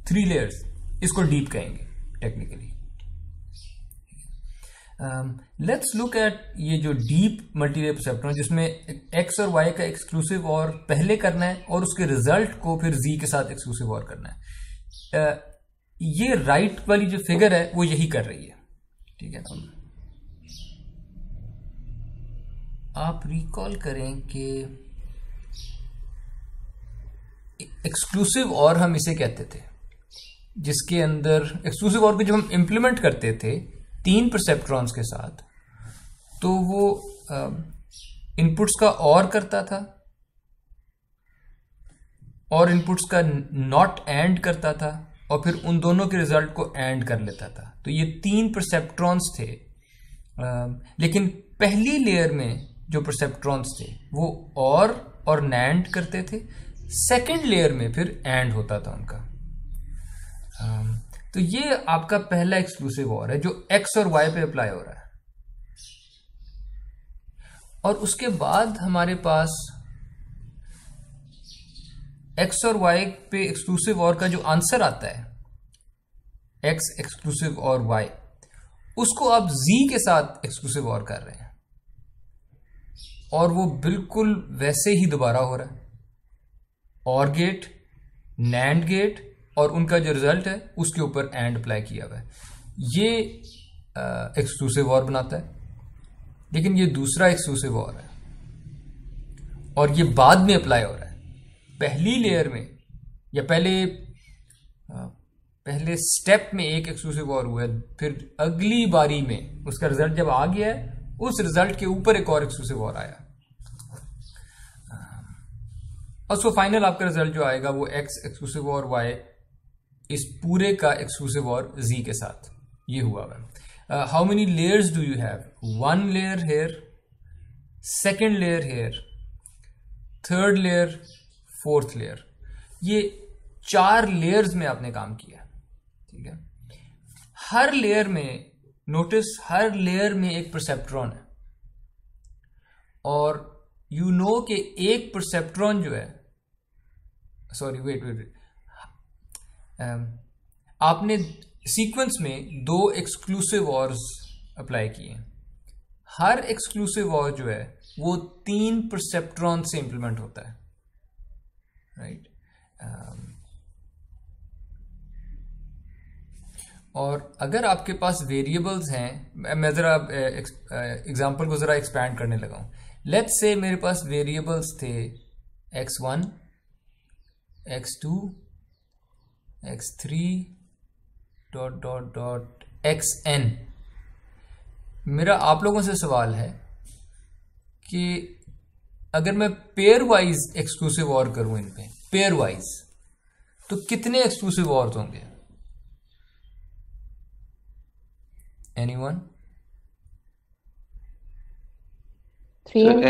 3 लेयर्स. इसको डीप कहेंगे टेक्निकली. लेट्स लुक एट ये जो डीप मल्टीलेयर परसेप्ट्रॉन, जिसमें एक्स और वाई का एक्सक्लूसिव और पहले करना है और उसके रिजल्ट को फिर जी के साथ एक्सक्लूसिव और करना है. ये राइट वाली जो फिगर है वो यही कर रही है. ठीक है, आप रिकॉल करें कि एक्सक्लूसिव और हम इसे कहते थे, जिसके अंदर एक्सक्लूसिव और को जब हम इंप्लीमेंट करते थे 3 परसेप्ट्रॉन्स के साथ, तो वो इनपुट्स का और करता था और इनपुट्स का नॉट एंड करता था और फिर उन दोनों के रिजल्ट को एंड कर लेता था. तो ये 3 परसेप्ट्रॉन्स थे. लेकिन पहली लेयर में जो परसेप्ट्रॉन्स थे वो और नैंड करते थे. सेकेंड लेयर में फिर एंड होता था उनका. तो ये आपका पहला एक्सक्लूसिव और है जो एक्स और वाई पे अप्लाई हो रहा है। और उसके बाद हमारे पास एक्स और वाई पे एक्सक्लूसिव और का जो आंसर आता है, एक्स एक्सक्लूसिव और वाई, उसको आप z के साथ एक्सक्लूसिव और कर रहे हैं और वो बिल्कुल वैसे ही दोबारा हो रहा है। और गेट, नैंड गेट और उनका जो रिजल्ट है उसके ऊपर एंड अप्लाई किया हुआ है, ये एक्सक्लूसिव और बनाता है। लेकिन ये दूसरा एक्सक्लूसिव और है और ये बाद में अप्लाई हो रहा है। पहली लेयर में या पहले स्टेप में एक एक्सक्लूसिव और हुआ है, फिर अगली बारी में उसका रिजल्ट जब आ गया है उस रिजल्ट के ऊपर एक और एक्सक्लूसिव और आया और सो फाइनल आपका रिजल्ट जो आएगा वो एक्स एक्सक्लूसिव और वाई इस पूरे का एक्सक्लूसिव और जी के साथ ये हुआ है। How many layers do you have? 1 layer here, 2nd layer here, 3rd layer, 4th layer. ये 4 लेयर्स में आपने काम किया, ठीक है। हर लेयर में नोटिस, हर लेयर में एक परसेप्ट्रॉन है और यू नो कि एक परसेप्ट्रॉन जो है, सॉरी वेट, आपने सीक्वेंस में 2 एक्सक्लूसिव ऑर्स अप्लाई किए। हर एक्सक्लूसिव और जो है वो 3 परसेप्ट्रॉन से इंप्लीमेंट होता है, राइट। और अगर आपके पास वेरिएबल्स हैं, मैं ज़रा एग्जांपल को ज़रा एक्सपैंड करने लगा हूँ। लेट्स से मेरे पास वेरिएबल्स थे x1, x2, x3 dot dot dot xn। मेरा आप लोगों से सवाल है कि अगर मैं पेयर वाइज एक्सक्लूसिव और करूं इन पे, पेयर वाइज, तो कितने एक्सक्लूसिव और होंगे? एनीवन? 3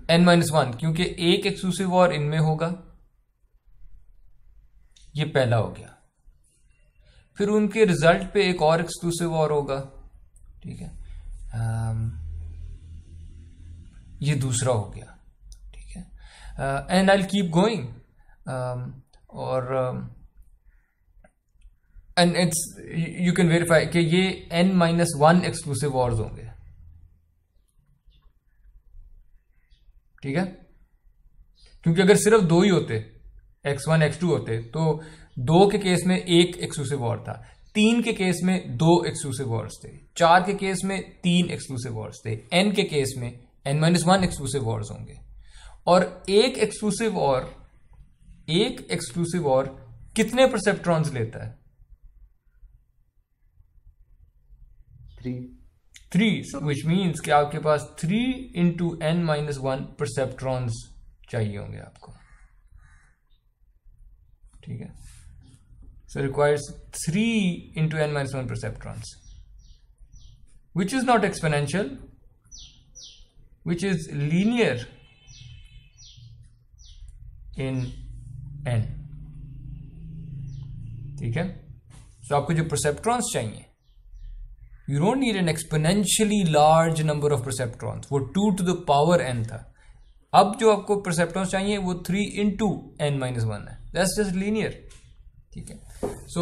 n-1, क्योंकि एक एक्सक्लूसिव और इनमें होगा, ये पहला हो गया। फिर उनके रिजल्ट पे एक और एक्सक्लूसिव और होगा, ठीक है। ये दूसरा हो गया, ठीक है। And I will keep going और and it's you can verify कि ये n-1 एक्सक्लूसिव ऑर्स होंगे, ठीक है। क्योंकि अगर सिर्फ 2 ही होते, x1 x2 होते, तो 2 के केस में एक एक्सक्लूसिव और था, 3 के केस में 2 एक्सक्लूसिव ऑर्स थे, 4 के केस में 3 एक्सक्लूसिव ऑर्स थे, n के केस में n-1 एक्सक्लूसिव ऑर्स होंगे। और एक एक्सक्लूसिव और कितने परसेप्ट्रॉन्स लेता है? 3, which means कि आपके पास 3 into n-1 परसेप्ट्रॉन्स चाहिए होंगे आपको, ठीक है। So requires 3 into n-1 perceptrons, which is not exponential, which is linear in n, ठीक है। So आपको जो perceptrons चाहिए, you don't need an exponentially large number of perceptrons, वो 2 to the power n था। अब जो आपको perceptrons चाहिए वो 3 into n-1 है, that's just linear, ठीक है। So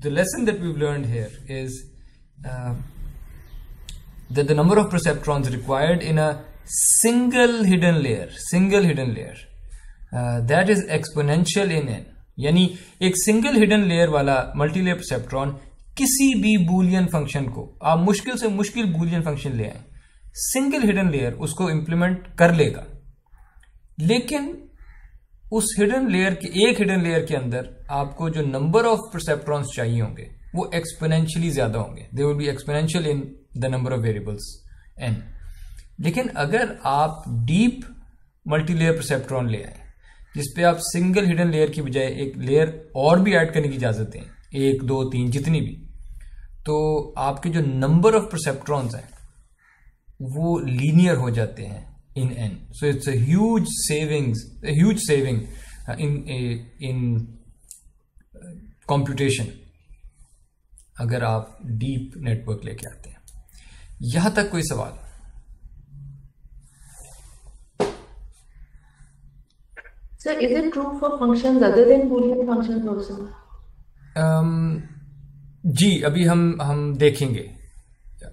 the lesson that we've learned here is that the number of perceptrons required in a single hidden layer that is exponential in n, यानी एक सिंगल हिडन लेयर वाला multilayer perceptron किसी भी Boolean function को, आप मुश्किल से मुश्किल बूलियन फंक्शन ले आए, सिंगल हिडन लेयर उसको इंप्लीमेंट कर लेगा। लेकिन उस हिडन लेयर के, एक हिडन लेयर के अंदर आपको जो नंबर ऑफ परसेप्ट्रॉन्स चाहिए होंगे वो एक्सपोनेंशियली ज्यादा होंगे, they will be exponential in the number of variables n। लेकिन अगर आप डीप मल्टीलेयर परसेप्ट्रॉन ले आए जिसपे आप सिंगल हिडन लेयर की बजाय एक लेयर और भी ऐड करने की इजाजत दें, 1, 2, 3 जितनी भी, तो आपके जो नंबर ऑफ परसेप्ट्रॉन्स हैं वो लीनियर हो जाते हैं in n. So it's a huge saving in computation अगर आप डीप नेटवर्क लेके आते हैं। यहां तक कोई सवाल? Sir, is it true for functions other than Boolean functions also? जी, अभी हम देखेंगे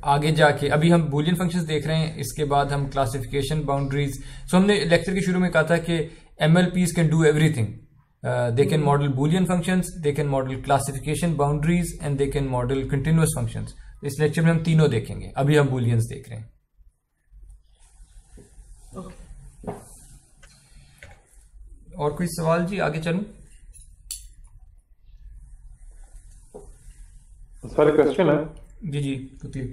आगे जाके। अभी हम बूलियन फंक्शंस देख रहे हैं, इसके बाद हम क्लासिफिकेशन बाउंड्रीज। सो हमने लेक्चर के शुरू में कहा था कि MLPs can do everything. They can model Boolean functions, they can model classification boundaries and they can model continuous functions. इस लेक्चर में हम तीनों देखेंगे, अभी हम बूलियंस देख रहे हैं। और कोई सवाल जी? आगे चलूं? सर क्वेश्चन है। जी जी पूछिए।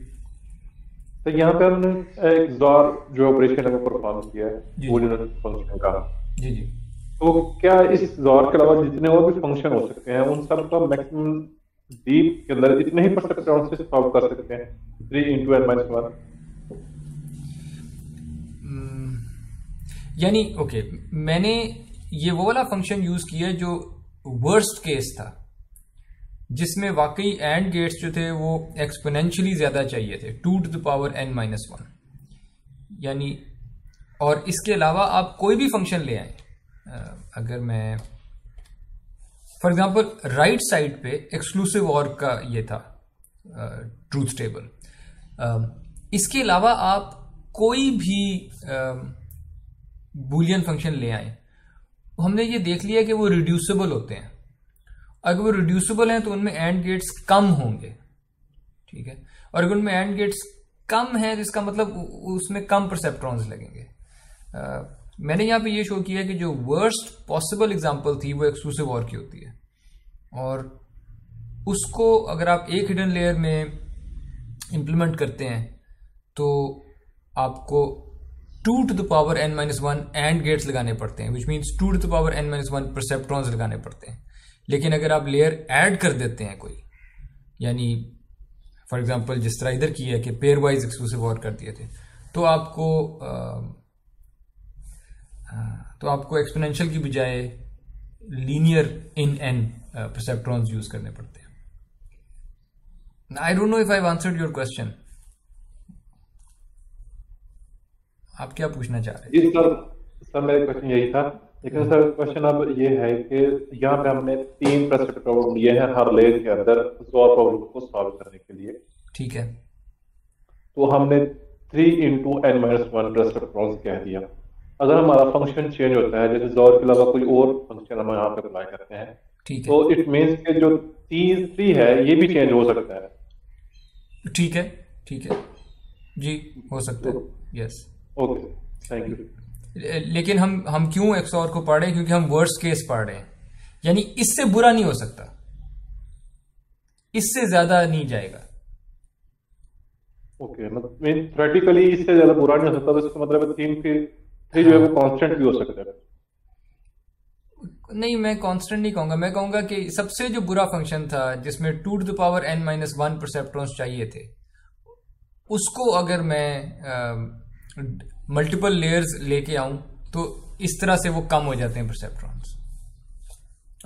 तो यहाँ पे हमने एक XOR जो ऑपरेशन है वो परफॉर्म किया है बूलियन फंक्शन का। जी जी। तो क्या इस XOR के अलावा जितने और भी फंक्शन हो सकते हैं उन सब का मैक्सिमम डीप के अंदर इतने ही परसेप्ट्रॉन से सॉल्व कर सकते हैं 3 into n minus 1? यानी ओके, मैंने ये वो वाला फंक्शन यूज किया जो वर्स्ट केस था, जिसमें वाकई एंड गेट्स जो थे वो एक्सपोनेंशियली ज्यादा चाहिए थे, 2 to the power n minus 1। यानी और इसके अलावा आप कोई भी फंक्शन ले आए, अगर मैं फॉर एग्जांपल राइट साइड पे एक्सक्लूसिव और का ये था ट्रूथ टेबल, इसके अलावा आप कोई भी बूलियन फंक्शन ले आए, हमने ये देख लिया कि वो रिड्यूसिबल होते हैं। अगर वो रिड्यूसिबल हैं तो उनमें एंड गेट्स कम होंगे, ठीक है। और अगर उनमें एंड गेट्स कम है तो इसका मतलब उसमें कम परसेप्ट्रॉन्स लगेंगे। मैंने यहाँ पे ये शो किया कि जो वर्स्ट पॉसिबल एग्जांपल थी वो एक्सक्लूसिव और की होती है, और उसको अगर आप एक हिडन लेयर में इंप्लीमेंट करते हैं तो आपको 2 to the power n minus 1 and gates लगाने पड़ते हैं, which means 2 to the power n minus 1 perceptrons लगाने पड़ते हैं। लेकिन अगर आप लेयर ऐड कर देते हैं कोई, यानी फॉर एग्जांपल जिस तरह इधर किया कि पेयर वाइज एक्सक्लूसिव और कर दिए थे, तो आपको एक्सपोनेंशियल की बजाय linear in an perceptrons use करने पड़ते हैं। I don't know if I have answered your question. आप क्या पूछना चाह रहे हैं? सर मेरा क्वेश्चन यही था, लेकिन सर क्वेश्चन अब ये है कि यहाँ पे हमने 3 परसेप्ट्रॉन लिए हैं हर लेयर के अंदर XOR प्रॉब्लम को सॉल्व करने के लिए, ठीक है। तो हमने 3 into n minus 1 परसेप्ट्रॉन कह दिया। अगर हमारा फंक्शन चेंज होता है, जैसे XOR के अलावा कोई और फंक्शन हम यहाँ पे अप्लाई करते हैं, ठीक है, तो इट मीन्स कि जो 3 है ये भी चेंज हो सकता है। ठीक है, ठीक है जी, हो सकता है, यस। Okay, thank you. लेकिन हम क्यों XOR को पढ़ रहे हैं? क्योंकि हम वर्स्ट केस पढ़ रहे हैं, यानी इससे बुरा नहीं हो सकता, इससे ज्यादा नहीं जाएगा। ओके, मतलब थ्योरेटिकली इससे ज्यादा बुरा नहीं हो सकता, तो इसका मतलब 3 जो है वो कांस्टेंट भी हो सकता है। नहीं, मैं कांस्टेंट नहीं कहूंगा, मैं कहूंगा कि सबसे जो बुरा फंक्शन था जिसमें 2 to the power n minus 1 perceptrons चाहिए थे, उसको अगर मैं मल्टीपल लेयर्स लेके आऊं तो इस तरह से वो कम हो जाते हैं परसेप्ट्रॉन्स।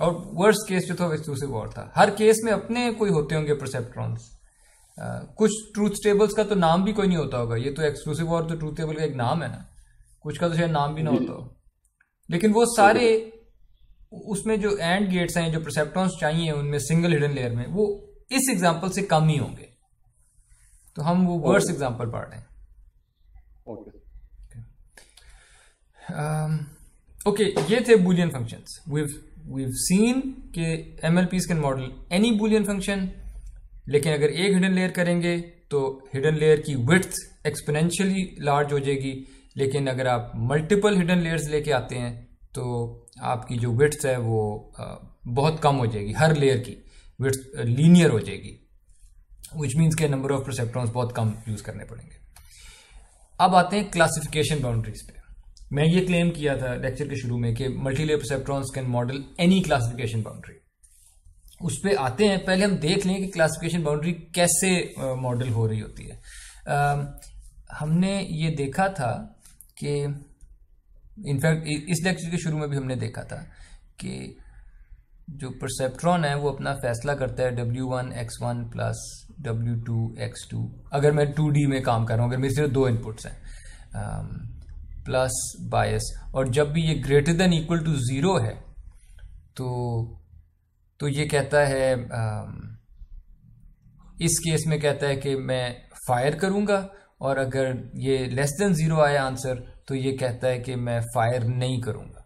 और वर्स्ट केस जो था एक्सक्लूसिव और था। हर केस में अपने कोई होते होंगे परसेप्ट्रॉन्स। कुछ ट्रूथ टेबल्स का तो नाम भी कोई नहीं होता होगा, ये तो एक्सक्लूसिव और तो ट्रूथ टेबल का एक नाम है ना, कुछ का तो शायद नाम भी ना होता हो। लेकिन वो सारे उसमें जो एंड गेट्स हैं, जो परसेप्ट्रॉन्स चाहिए उनमें सिंगल हिडन लेयर में, वो इस एग्जाम्पल से कम ही होंगे। तो हम वो वर्स्ट एग्जाम्पल पढ़ रहे हैं। ओके, ये थे बूलियन फंक्शंस। we've seen कि MLPs can model any Boolean function, लेकिन अगर एक हिडन लेयर करेंगे तो हिडन लेयर की विड्थ एक्सपोनेंशियली लार्ज हो जाएगी। लेकिन अगर आप मल्टीपल हिडन लेयर्स लेके आते हैं तो आपकी जो विड्थ है वो बहुत कम हो जाएगी, हर लेयर की विड्थ लीनियर हो जाएगी, विच मीन्स के नंबर ऑफ परसेप्ट्रॉन्स बहुत कम यूज करने पड़ेंगे। अब आते हैं क्लासिफिकेशन बाउंड्रीज पे। मैं ये क्लेम किया था लेक्चर के शुरू में कि multilayer perceptrons can model any classification boundary. उस पे आते हैं, पहले हम देख लें कि क्लासिफिकेशन बाउंड्री कैसे मॉडल हो रही होती है। हमने ये देखा था कि इनफैक्ट इस लेक्चर के शुरू में भी हमने देखा था कि जो परसेप्ट्रॉन है वो अपना फैसला करता है W1 X1 plus W2 X2, अगर मैं 2D में काम कर रहा हूँ, अगर मेरे सिर्फ 2 इनपुट्स हैं, प्लस बायस, और जब भी ये ग्रेटर देन इक्वल टू 0 है तो ये कहता है, इस केस में कहता है कि मैं फायर करूँगा, और अगर ये लेस देन 0 आया आंसर तो ये कहता है कि मैं फायर नहीं करूँगा।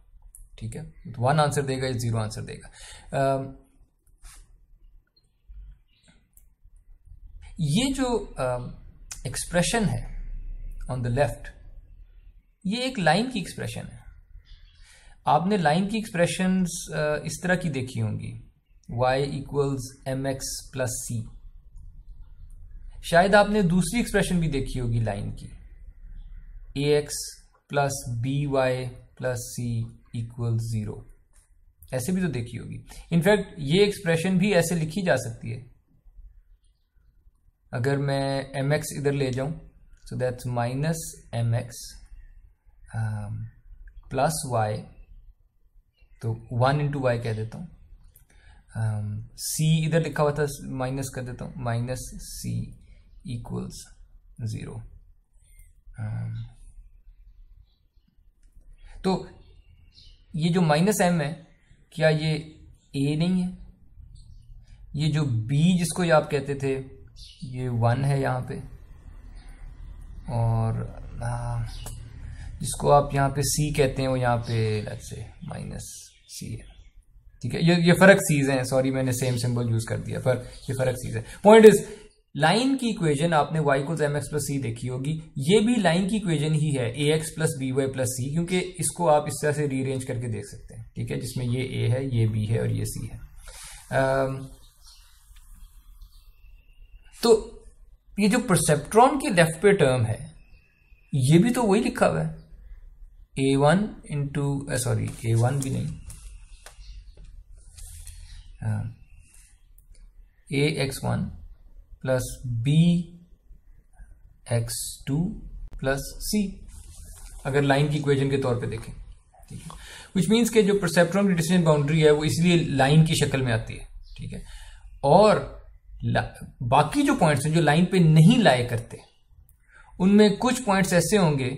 ठीक है, 1 आंसर देगा या 0 आंसर देगा। ये जो एक्सप्रेशन है ऑन द लेफ्ट, ये एक लाइन की एक्सप्रेशन है। आपने लाइन की एक्सप्रेशंस इस तरह की देखी होंगी, y equals mx plus c। शायद आपने दूसरी एक्सप्रेशन भी देखी होगी लाइन की, ax plus by plus c equals 0, ऐसे भी तो देखी होगी। इनफैक्ट ये एक्सप्रेशन भी ऐसे लिखी जा सकती है, अगर मैं mx इधर ले जाऊं, so that's minus mx plus y, तो 1 इंटू वाई कह देता हूँ, c इधर लिखा हुआ था माइनस कर देता हूँ, माइनस c इक्वल्स 0। तो ये जो माइनस m है, क्या ये a नहीं है? ये जो b जिसको ये आप कहते थे, ये 1 है यहाँ पे, और जिसको आप यहाँ पे c कहते हैं वो यहाँ पे लेट्स से माइनस c है। ठीक है, ये फर्क चीज है, सॉरी मैंने सेम सिंबल यूज कर दिया, पर ये फर्क चीज है। पॉइंट इज, लाइन की इक्वेशन आपने y equals mx plus c देखी होगी, ये भी लाइन की इक्वेशन ही है, ax plus by plus c, क्योंकि इसको आप इस तरह से रीअरेंज करके देख सकते हैं। ठीक है, जिसमें ये a है, ये b है और ये c है। तो ये जो परसेप्ट्रॉन की लेफ्ट पे टर्म है, ये भी तो वही लिखा हुआ है, a1 इंटू सॉरी a1 भी नहीं, ax1 plus bx2 plus c, अगर लाइन की इक्वेशन के तौर पे देखें। ठीक है, विच मीन्स के जो परसेप्ट्रॉन की डिसीजन बाउंड्री है वो इसलिए लाइन की शक्ल में आती है। ठीक है, और बाकी जो पॉइंट्स हैं जो लाइन पे नहीं लाए करते, उनमें कुछ पॉइंट्स ऐसे होंगे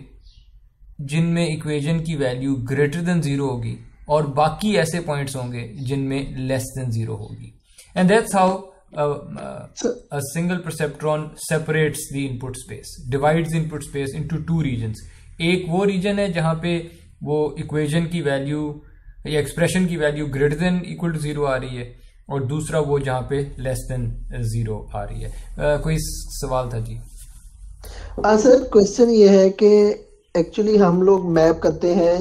जिनमें इक्वेशन की वैल्यू ग्रेटर देन 0 होगी, और बाकी ऐसे पॉइंट्स होंगे जिनमें लेस देन 0 होगी। And that's how a single perceptron separates the input space, divides the input space into 2 regions. एक वो रीजन है जहां पे वो इक्वेशन की वैल्यू या एक्सप्रेशन की value greater than equal to 0 आ रही है, और दूसरा वो जहां पे लेस देन 0 आ रही है। कोई सवाल था जी? सर क्वेश्चन ये है कि एक्चुअली हम लोग मैप करते हैं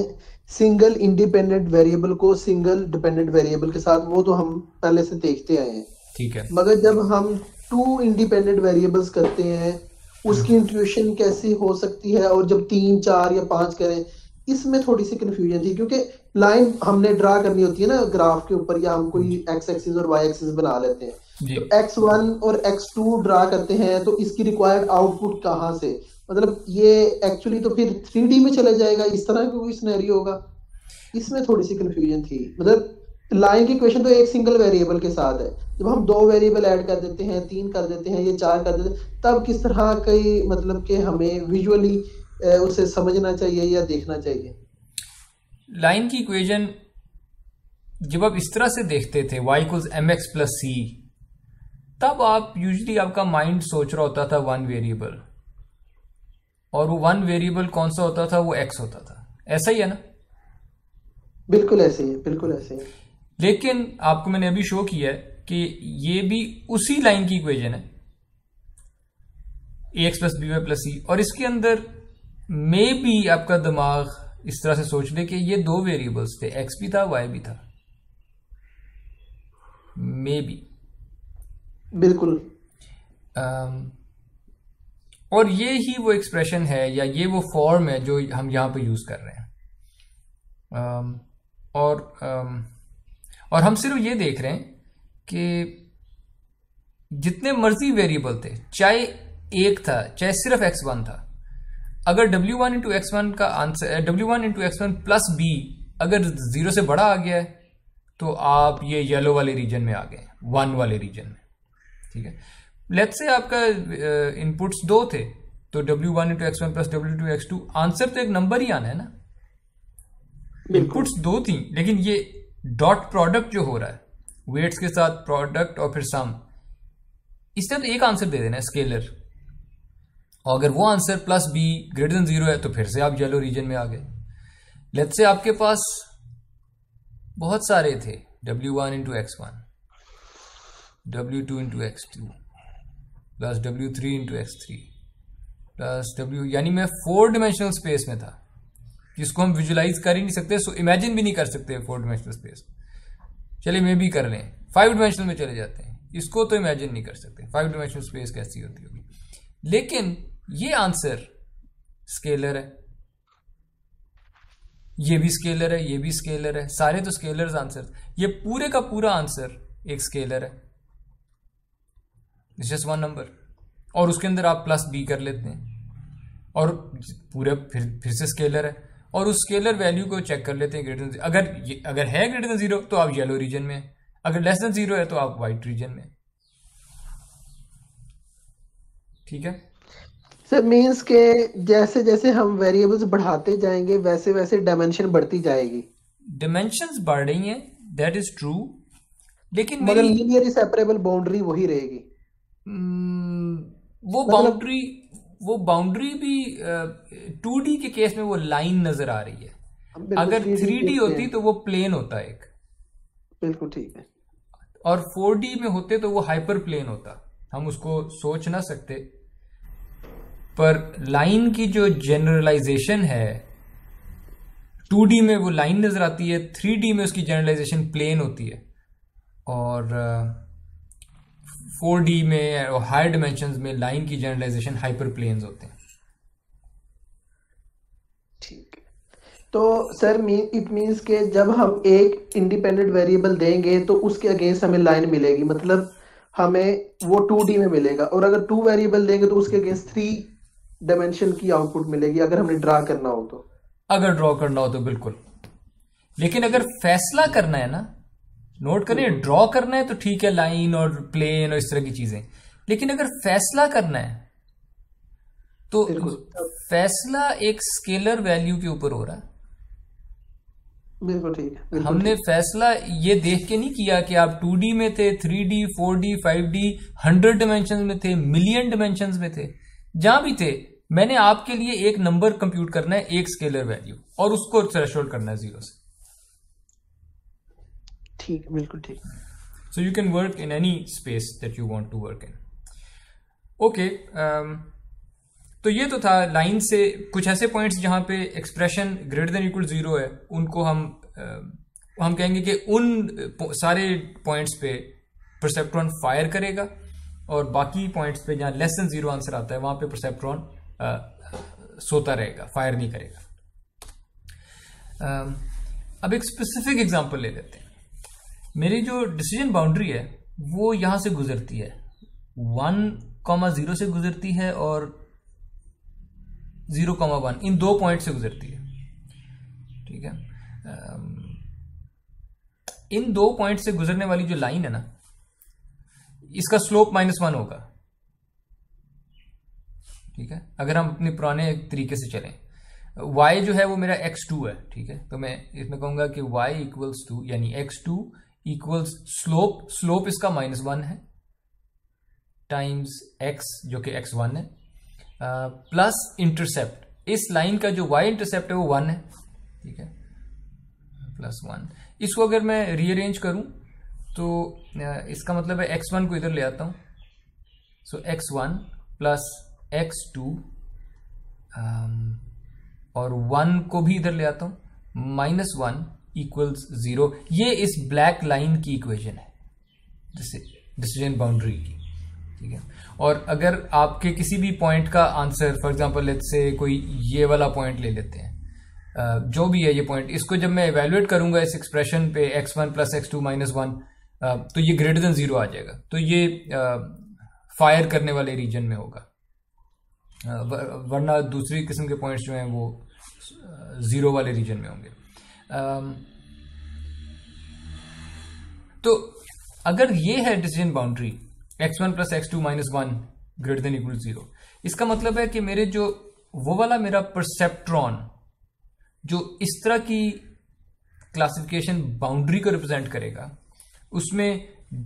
सिंगल इंडिपेंडेंट वेरिएबल को सिंगल डिपेंडेंट वेरिएबल के साथ, वो तो हम पहले से देखते आए हैं। ठीक है, मगर जब हम 2 इंडिपेंडेंट वेरिएबल्स करते हैं, उसकी इंट्यूशन कैसी हो सकती है, और जब 3, 4 या 5 करें, इसमें थोड़ी सी कंफ्यूजन थी, क्योंकि लाइन हमने ड्रा करनी होती है ना ग्राफ के ऊपर, या हम कोई एक्स एक्सिस और वाई एक्सिस बना लेते हैं, तो x1 और x2 ड्रा करते हैं, तो इसकी रिक्वायर्ड आउटपुट कहाँ से, मतलब ये एक्चुअली तो फिर 3D में चला जाएगा, इस तरह का कोई सिनेरियो होगा, इसमें थोड़ी सी कंफ्यूजन थी। मतलब लाइन की इक्वेशन तो एक सिंगल वेरिएबल के साथ है, जब हम 2 वेरिएबल ऐड कर देते हैं, 3 कर देते हैं, ये 4 कर देते हैं, तब किस तरह की मतलब कि हमें विजुअली उसे समझना चाहिए या देखना चाहिए। लाइन की इक्वेशन जब आप इस तरह से देखते थे y equals mx plus c, तब आप यूजुअली आपका माइंड सोच रहा होता था 1 वेरिएबल, और वो 1 वेरिएबल कौन सा होता था? वो x होता था। ऐसा ही है ना? बिल्कुल ऐसे ही, बिल्कुल ऐसे ही। लेकिन आपको मैंने अभी शो किया है कि ये भी उसी लाइन की इक्वेशन है, ax plus by plus c, और इसके अंदर मे भी आपका दिमाग इस तरह से सोच ले कि ये 2 वेरिएबल्स थे, x भी था y भी था, मे बी। बिल्कुल। और ये ही वो एक्सप्रेशन है या ये वो फॉर्म है जो हम यहां पे यूज कर रहे हैं। और हम सिर्फ ये देख रहे हैं कि जितने मर्जी वेरिएबल थे, चाहे 1 था चाहे सिर्फ x1 था, अगर w1 इंटू x1 का answer w1 into x1 plus b अगर 0 से बड़ा आ गया है तो आप ये येलो वाले रीजन में आ गए, 1 वाले रीजन में, ठीक है। लेट्स से आपका इनपुट्स 2 थे, तो W1 into x1 plus W2 x2, answer तो एक नंबर ही आना है ना। इनपुट्स 2 थी, लेकिन ये डॉट प्रोडक्ट जो हो रहा है वेट्स के साथ प्रोडक्ट और फिर सम, इससे तो एक आंसर दे देना है स्केलर, और अगर वो answer plus b greater than 0 है तो फिर से आप येलो रीजन में आ गए। लेट्स से आपके पास बहुत सारे थे, W1 into x1, W2 into x2 plus W3 into x3 plus W, यानी मैं 4 डिमेंशनल स्पेस में था, जिसको हम विजुलाइज कर ही नहीं सकते, सो इमेजिन भी नहीं कर सकते 4 डिमेंशनल स्पेस। चलिए मे भी कर लें, 5 डिमेंशनल में चले जाते हैं, इसको तो इमेजिन नहीं कर सकते 5 डिमेंशनल स्पेस कैसी होती होगी। लेकिन ये आंसर स्केलर है, ये भी स्केलर है, ये भी स्केलर है, सारे तो स्केलर्स आंसर, ये पूरे का पूरा आंसर एक स्केलर है, इट्स जस्ट 1 नंबर, और उसके अंदर आप प्लस b कर लेते हैं और पूरा फिर से स्केलर है, और उस स्केलर वैल्यू को चेक कर लेते हैं ग्रेटर देन, अगर है ग्रेटर देन 0 तो आप येलो रीजन में, अगर लेस देन 0 है तो आप व्हाइट रीजन में, ठीक है। सर मींस के जैसे जैसे हम वेरिएबल्स बढ़ाते जाएंगे वैसे वैसे डायमेंशन बढ़ती जाएगी। डायमेंशंस बढ़ रही हैं, दैट इज ट्रू, लेकिन मगर लीनियरली सेपरेबल बाउंड्री वही रहेगी। वो बाउंड्री भी 2D के केस में वो लाइन नजर आ रही है, अगर 3D होती तो वो प्लेन होता एक, बिल्कुल ठीक है, और 4D में होते तो वो हाइपर प्लेन होता, हम उसको सोच ना सकते। पर लाइन की जो जनरलाइजेशन है 2D में वो लाइन नजर आती है, 3D में उसकी जनरलाइजेशन प्लेन होती है, और 4D में और हायर डिमेंशंस में लाइन की जनरलाइजेशन हाइपर प्लेन्स होते हैं। ठीक है, तो सर इट मींस के जब हम एक इंडिपेंडेंट वेरिएबल देंगे तो उसके अगेंस्ट हमें लाइन मिलेगी, मतलब हमें वो 2D में मिलेगा, और अगर 2 वेरिएबल देंगे तो उसके अगेंस्ट 3 डायमेंशन की आउटपुट मिलेगी, अगर हमने ड्रा करना हो तो। अगर ड्रॉ करना हो तो बिल्कुल, लेकिन अगर फैसला करना है ना, नोट करें, ड्रॉ करना है तो ठीक है, लाइन और प्लेन और इस तरह की चीजें, लेकिन अगर फैसला करना है तो फैसला एक स्केलर वैल्यू के ऊपर हो रहा है। बिल्कुल ठीक है, हमने फैसला ये देख के नहीं किया कि आप 2D में थे, 3D, 4D, 5D, 100 डिमेंशन में थे, मिलियन डिमेंशन में थे, जहां भी थे, मैंने आपके लिए एक नंबर कंप्यूट करना है, एक स्केलर वैल्यू, और उसको थ्रेशोल्ड करना है 0 से। ठीक, बिल्कुल ठीक। So you can work in any space that you want to work in. Okay, तो ये तो था लाइन से कुछ ऐसे पॉइंट्स जहां पे एक्सप्रेशन ग्रेटर देन इक्वल 0 है, उनको हम कहेंगे कि उन सारे पॉइंट्स पे परसेप्ट्रॉन फायर करेगा, और बाकी पॉइंट्स पे जहां लेस देन 0 आंसर आता है वहां पे परसेप्ट्रॉन सोता रहेगा, फायर नहीं करेगा। अब एक स्पेसिफिक एग्जांपल ले लेते हैं। मेरी जो डिसीजन बाउंड्री है वो यहां से गुजरती है, 1,0 से गुजरती है और 0,1, इन 2 पॉइंट से गुजरती है, ठीक है। इन 2 पॉइंट से गुजरने वाली जो लाइन है ना, इसका स्लोप -1 होगा, ठीक है। अगर हम अपने पुराने तरीके से चलें, y जो है वो मेरा x2 है, ठीक है, तो मैं इसमें कहूंगा कि y इक्वल्स टू, यानी x2 इक्वल्स स्लोप इसका -1 है, टाइम्स x जो कि x1 है, प्लस इंटरसेप्ट, इस लाइन का जो y इंटरसेप्ट है वो 1 है, ठीक है, +1। इसको अगर मैं रीअरेंज करूं तो इसका मतलब है x1 को इधर ले आता हूं, सो x1 प्लस x2, और 1 को भी इधर ले आता हूं, -1 इक्वल्स 0। ये इस ब्लैक लाइन की इक्वेशन है डिसीजन बाउंड्री की, ठीक है। और अगर आपके किसी भी पॉइंट का answer, for example let's say कोई ये वाला पॉइंट ले लेते हैं, जो भी है ये पॉइंट, इसको जब मैं इवेल्युएट करूंगा इस एक्सप्रेशन पे x1 प्लस x2 -1, तो ये ग्रेटर देन 0 आ जाएगा, तो ये फायर करने वाले रीजन में होगा, वरना दूसरी किस्म के पॉइंट्स जो हैं वो 0 वाले रीजन में होंगे। तो अगर ये है decision boundary x1 plus x2 minus 1 greater than equal 0, इसका मतलब है कि मेरे जो वो वाला मेरा परसेप्ट्रॉन जो इस तरह की क्लासिफिकेशन बाउंड्री को रिप्रेजेंट करेगा, उसमें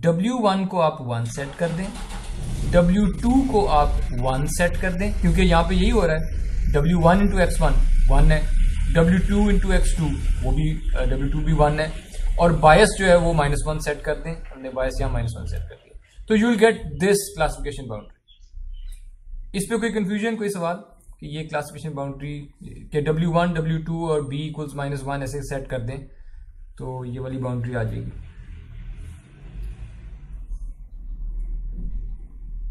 W1 को आप 1 सेट कर दें, W2 को आप 1 सेट कर दें, क्योंकि यहां पे यही हो रहा है, W1 इंटू x1 1 है, W2 इंटू x2 वो भी W2 भी 1 है, और बायस जो है वो -1 सेट कर दें, हमने बायस यहां -1 सेट कर दिया, तो you will get this classification boundary. इस पे कोई कंफ्यूजन, कोई सवाल कि ये क्लासिफिकेशन बाउंड्री के W1 W2 और B इक्वल्स -1 ऐसे सेट कर दें तो ये वाली बाउंड्री आ जाएगी।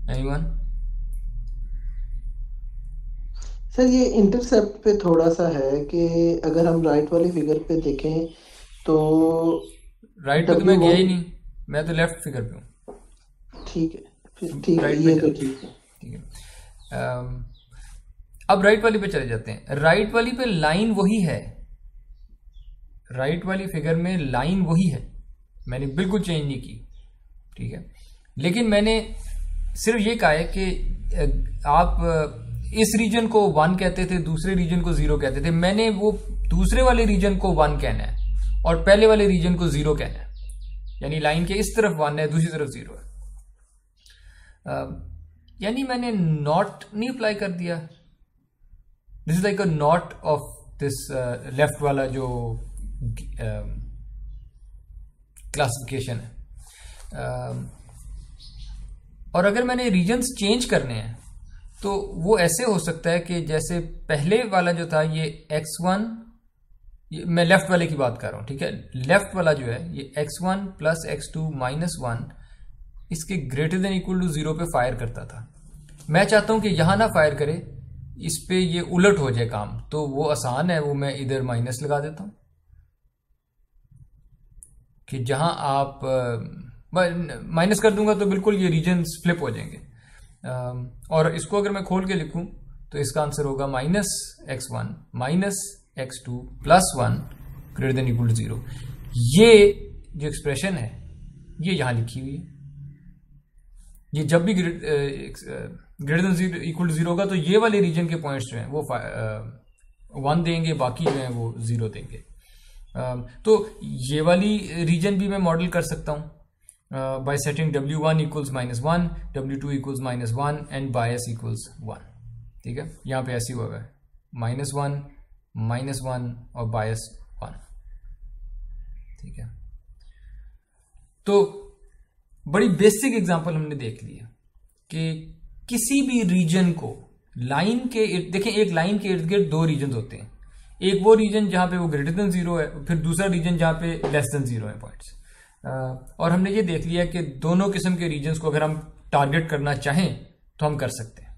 एनीवन? सर ये इंटरसेप्ट पे थोड़ा सा है कि अगर हम राइट वाली फिगर पे देखें तो राइट पे तो मैं गया ही नहीं, मैं तो लेफ्ट फिगर पे हूँ। ठीक है, फिर ठीक है, राइट ये पे तो जाते ठीक है। ठीक है। अब राइट वाली पे चले जाते हैं। राइट वाली पे लाइन वही है, राइट वाली फिगर में लाइन वही है, मैंने बिल्कुल चेंज नहीं की, ठीक है। लेकिन मैंने सिर्फ ये कहा है कि आप इस रीजन को 1 कहते थे, दूसरे रीजन को 0 कहते थे, मैंने वो दूसरे वाले रीजन को 1 कहना है और पहले वाले रीजन को 0 कहना है, यानी लाइन के इस तरफ 1 है, दूसरी तरफ 0 है। यानी मैंने नॉट नहीं अप्लाई कर दिया, this is like a not of this left वाला जो क्लासिफिकेशन है। और अगर मैंने रीजन्स चेंज करने हैं तो वो ऐसे हो सकता है कि जैसे पहले वाला जो था ये x1, मैं लेफ्ट वाले की बात कर रहा हूं, ठीक है। लेफ्ट वाला जो है ये x1 प्लस x2 माइनस 1 इसके ग्रेटर देन इक्वल टू 0 पे फायर करता था। मैं चाहता हूं कि यहां ना फायर करे, इस पे ये उलट हो जाए काम, तो वो आसान है, वो मैं इधर माइनस लगा देता हूं कि जहां आप माइनस कर दूंगा तो बिल्कुल ये रीजन्स फ्लिप हो जाएंगे। और इसको अगर मैं खोल के लिखूं तो इसका आंसर होगा -x1 minus x2 plus 1 greater than equal to 0। ये जो एक्सप्रेशन है ये यहां लिखी हुई है, ये जब भी ग्रेटर देन इक्वल टू 0 होगा तो ये वाले रीजन के पॉइंट्स जो हैं वो 1 देंगे, बाकी जो हैं वो 0 देंगे। तो ये वाली रीजन भी मैं मॉडल कर सकता हूं by setting W1 equals -1, W2 equals -1 and bias equals 1, ठीक है। यहां पे ऐसे हुआ है -1 -1 और bias 1, ठीक है। तो बड़ी बेसिक एग्जांपल हमने देख ली है कि किसी भी रीजन को लाइन के देखें, एक लाइन के इर्द गिर्द 2 रीजन होते हैं, एक वो रीजन जहां पे वो ग्रेटर देन 0 है, फिर दूसरा रीजन जहां पे लेस देन 0 है पॉइंट्स। और हमने ये देख लिया कि दोनों किस्म के रीजन्स को अगर हम टारगेट करना चाहें तो हम कर सकते हैं।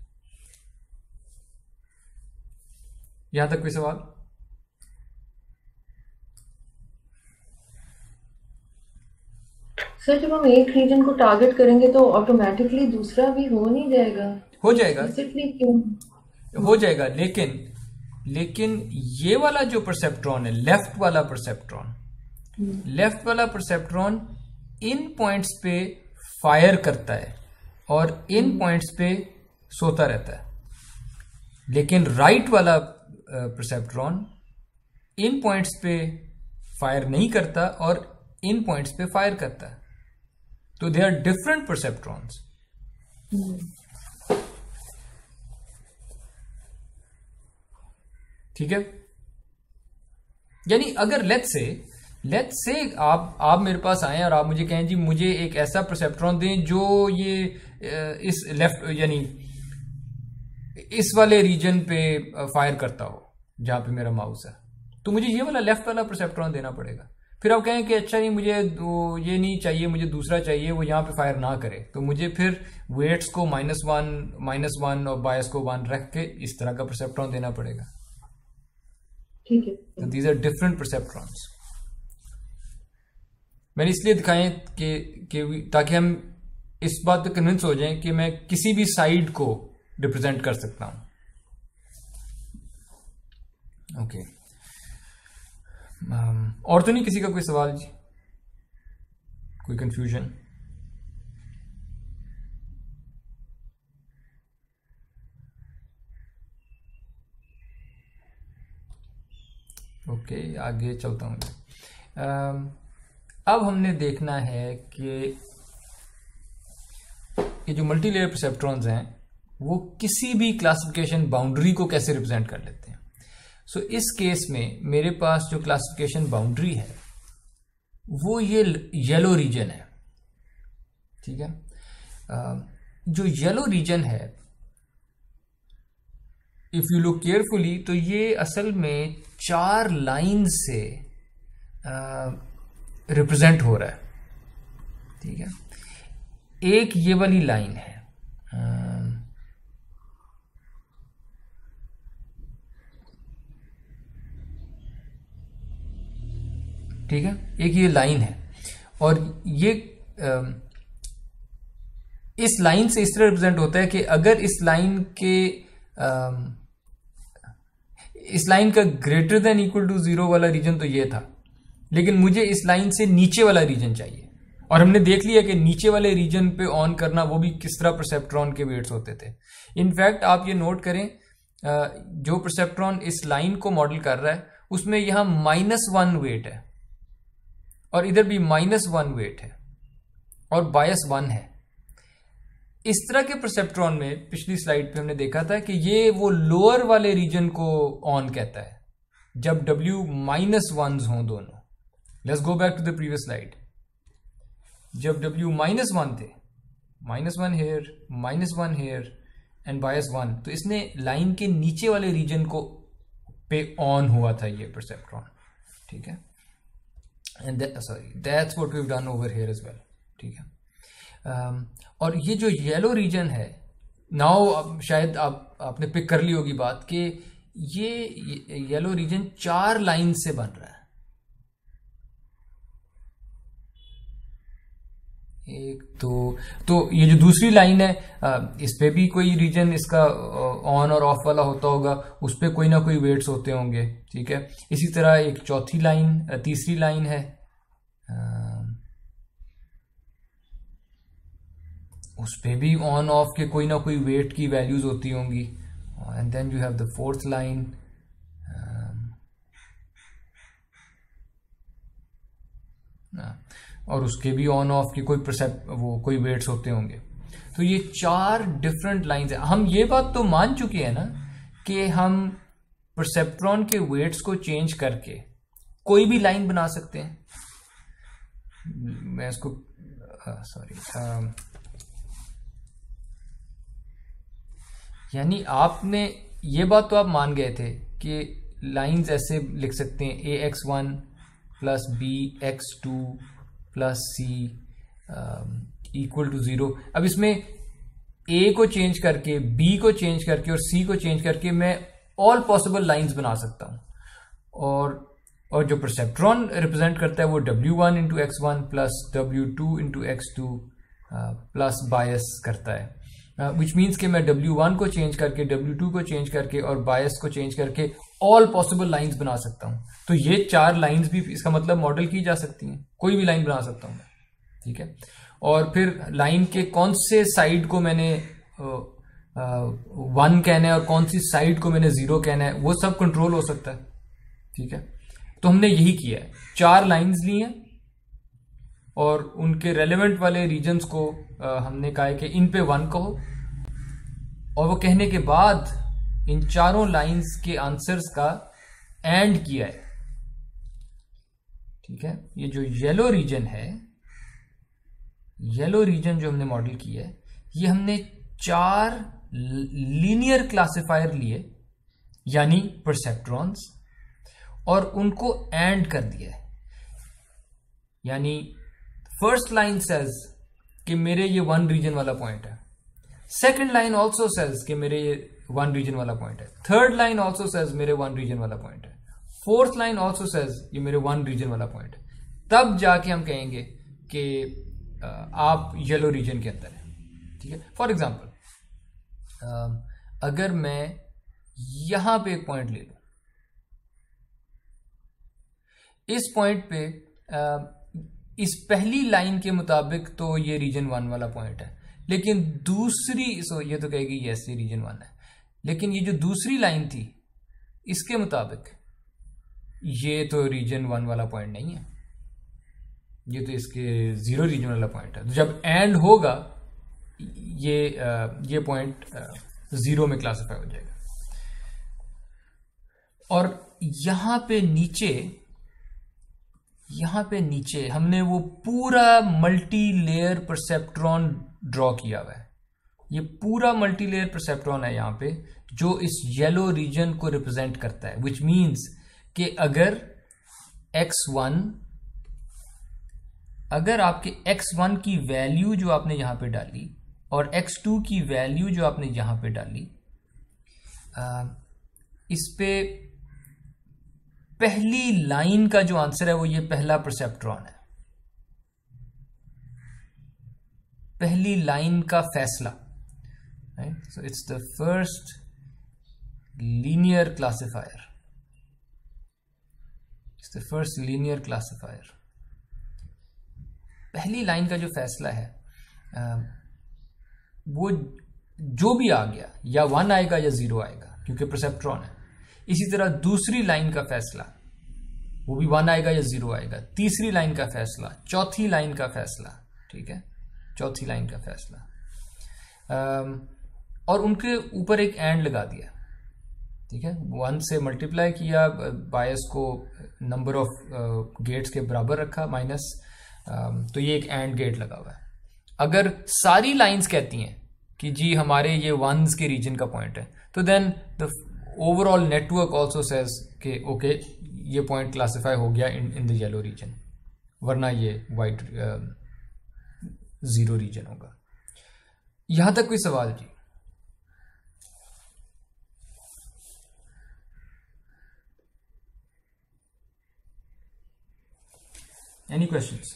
यहां तक कोई सवाल? सर जब हम एक रीजन को टारगेट करेंगे तो ऑटोमेटिकली दूसरा भी हो नहीं जाएगा? हो जाएगा, क्यों हो जाएगा, लेकिन ये वाला जो परसेप्ट्रॉन है, लेफ्ट वाला परसेप्ट्रॉन इन पॉइंट्स पे फायर करता है और इन पॉइंट्स पे सोता रहता है। लेकिन राइट वाला परसेप्ट्रॉन इन पॉइंट्स पे फायर नहीं करता और इन पॉइंट्स पे फायर करता है, तो दे आर डिफरेंट परसेप्ट्रॉन्स। ठीक है, यानी अगर लेट्स से आप मेरे पास आए और आप मुझे कहें जी मुझे एक ऐसा परसेप्ट्रॉन दें जो ये इस लेफ्ट यानी इस वाले रीजन पे फायर करता हो जहां पे मेरा माउस है, तो मुझे ये वाला लेफ्ट वाला परसेप्ट्रॉन देना पड़ेगा। फिर आप कहें कि अच्छा नहीं मुझे ये नहीं चाहिए, मुझे दूसरा चाहिए, वो यहाँ पे फायर ना करे, तो मुझे फिर वेट्स को -1 और बायस को 1 रख के इस तरह का परसेप्ट्रॉन देना पड़ेगा। ठीक है, तो दीज आर डिफरेंट परसेप्ट्रॉन्स। मैंने इसलिए दिखाए कि ताकि हम इस बात पे कन्विंस हो जाएं कि मैं किसी भी साइड को रिप्रेजेंट कर सकता हूं। ओके, और तो नहीं किसी का कोई सवाल जी? कोई कंफ्यूजन? ओके, आगे चलता हूँ। अब हमने देखना है कि ये जो मल्टी लेयर परसेप्ट्रॉन्स हैं वो किसी भी क्लासिफिकेशन बाउंड्री को कैसे रिप्रेजेंट कर लेते हैं। सो इस केस में मेरे पास जो क्लासिफिकेशन बाउंड्री है वो ये येलो रीजन है, ठीक है। जो येलो रीजन है, इफ यू लुक केयरफुली, तो ये असल में 4 लाइन से रिप्रेजेंट हो रहा है, ठीक है। एक ये वाली लाइन है, ठीक है, एक ये लाइन है, और ये इस लाइन से इस तरह रिप्रेजेंट होता है कि अगर इस लाइन का ग्रेटर देन इक्वल टू 0 वाला रीजन तो ये था, लेकिन मुझे इस लाइन से नीचे वाला रीजन चाहिए, और हमने देख लिया कि नीचे वाले रीजन पे ऑन करना वो भी किस तरह परसेप्ट्रॉन के वेट्स होते थे। इनफैक्ट आप ये नोट करें, जो परसेप्ट्रॉन इस लाइन को मॉडल कर रहा है उसमें यहां -1 वेट है और इधर भी -1 वेट है और बायस 1 है। इस तरह के परसेप्ट्रॉन में पिछली स्लाइड पे हमने देखा था कि ये वो लोअर वाले रीजन को ऑन कहता है जब W -1s हों दोनों। Let's go back to the previous slide. जब W -1 थे, -1 हेयर, -1 हेयर एंड बायस 1, तो इसने लाइन के नीचे वाले रीजन को पे ऑन हुआ था ये परसेप्ट्रॉन, ठीक है। And that's what we have done over here as well, ठीक है। और ये जो येलो रीजन है, नाउ शायद आपने पिक कर ली होगी बात कि ये येलो रीजन 4 लाइन से बन रहा है। एक तो ये जो दूसरी लाइन है, इस पे भी कोई रीजन इसका ऑन और ऑफ वाला होता होगा, उस पे कोई ना कोई वेट्स होते होंगे, ठीक है। इसी तरह एक चौथी लाइन, तीसरी लाइन है, उस पे भी ऑन ऑफ के कोई ना कोई वेट की वैल्यूज होती होंगी। And then you have the fourth line, और उसके भी ऑन ऑफ के कोई वेट्स होते होंगे। तो ये 4 डिफरेंट लाइंस है। हम ये बात तो मान चुके हैं ना कि हम परसेप्ट्रॉन के वेट्स को चेंज करके कोई भी लाइन बना सकते हैं। मैं इसको यानी आपने ये बात तो आप मान गए थे कि लाइंस ऐसे लिख सकते हैं AX1 plus BX2 plus C equal to 0। अब इसमें A को चेंज करके, B को चेंज करके और C को चेंज करके मैं ऑल पॉसिबल लाइंस बना सकता हूं। और जो परसेप्ट्रॉन रिप्रेजेंट करता है वो W1 into X1 plus W2 into X2 plus bias करता है, विच मीन्स कि मैं W1 को चेंज करके, W2 को चेंज करके और बायस को चेंज करके ऑल पॉसिबल लाइंस बना सकता हूं। तो ये 4 लाइंस भी इसका मतलब मॉडल की जा सकती हैं, कोई भी लाइन बना सकता हूं मैं, ठीक है। और फिर लाइन के कौन से साइड को मैंने 1 कहना है और कौन सी साइड को मैंने 0 कहना है, वो सब कंट्रोल हो सकता है, ठीक है। तो हमने यही किया है, 4 लाइंस ली हैं और उनके रेलेवेंट वाले रीजन्स को हमने कहा है कि इन पे 1 कहो, और वो कहने के बाद इन चारों लाइंस के आंसर्स का एंड किया है, ठीक है। ये जो येलो रीजन है, येलो रीजन जो हमने मॉडल किया है, ये हमने 4 लीनियर क्लासिफायर लिए यानी परसेप्ट्रॉन्स, और उनको एंड कर दिया है। यानी फर्स्ट लाइन सेज कि मेरे ये 1 रीजन वाला पॉइंट है, सेकंड लाइन ऑल्सो सेज कि मेरे ये 1 रीजन वाला पॉइंट है, थर्ड लाइन ऑल्सो सेज मेरे 1 रीजन वाला पॉइंट है, फोर्थ लाइन ऑल्सो सेज ये मेरे 1 रीजन वाला पॉइंट है। तब जाके हम कहेंगे कि आप येलो रीजन के अंदर हैं, ठीक है। फॉर एग्जाम्पल अगर मैं यहां पे एक पॉइंट ले लूं, इस पॉइंट पे इस पहली लाइन के मुताबिक तो ये रीजन 1 वाला पॉइंट है, लेकिन दूसरी, सो ये तो कहेगी यस ये रीजन 1 है, लेकिन ये जो दूसरी लाइन थी इसके मुताबिक ये तो रीजन 1 वाला पॉइंट नहीं है, ये तो इसके 0 रीजन वाला पॉइंट है। तो जब एंड होगा ये पॉइंट 0 में क्लासिफाई हो जाएगा। और यहां पे नीचे हमने वो पूरा मल्टी लेयर परसेप्ट्रॉन ड्रॉ किया हुआ है। ये पूरा मल्टी लेयर परसेप्ट्रॉन है यहाँ पे, जो इस येलो रीजन को रिप्रेजेंट करता है, विच मीन्स कि अगर आपके x1 की वैल्यू जो आपने यहां पे डाली और x2 की वैल्यू जो आपने यहां पे डाली, इस पे पहली लाइन का जो आंसर है वो ये पहला परसेप्ट्रॉन है, पहली लाइन का फैसला, right. So it's the first linear classifier, it's the first linear classifier. पहली लाइन का जो फैसला है वो जो भी आ गया या 1 आएगा या 0 आएगा क्योंकि परसेप्ट्रॉन है। इसी तरह दूसरी लाइन का फैसला वो भी 1 आएगा या 0 आएगा। तीसरी लाइन का फैसला, चौथी लाइन का फैसला, ठीक है, चौथी लाइन का फैसला, और उनके ऊपर एक एंड लगा दिया, ठीक है। 1 से मल्टीप्लाई किया, बायस को नंबर ऑफ गेट्स के बराबर रखा माइनस, तो ये एक एंड गेट लगा हुआ है। अगर सारी लाइंस कहती हैं कि जी हमारे ये 1s के रीजन का पॉइंट है, तो then the overall network also says कि ओके ये पॉइंट क्लासिफाई हो गया इन द येलो रीजन, वरना ये वाइट 0 रीजन होगा। यहां तक कोई सवाल जी? Any questions?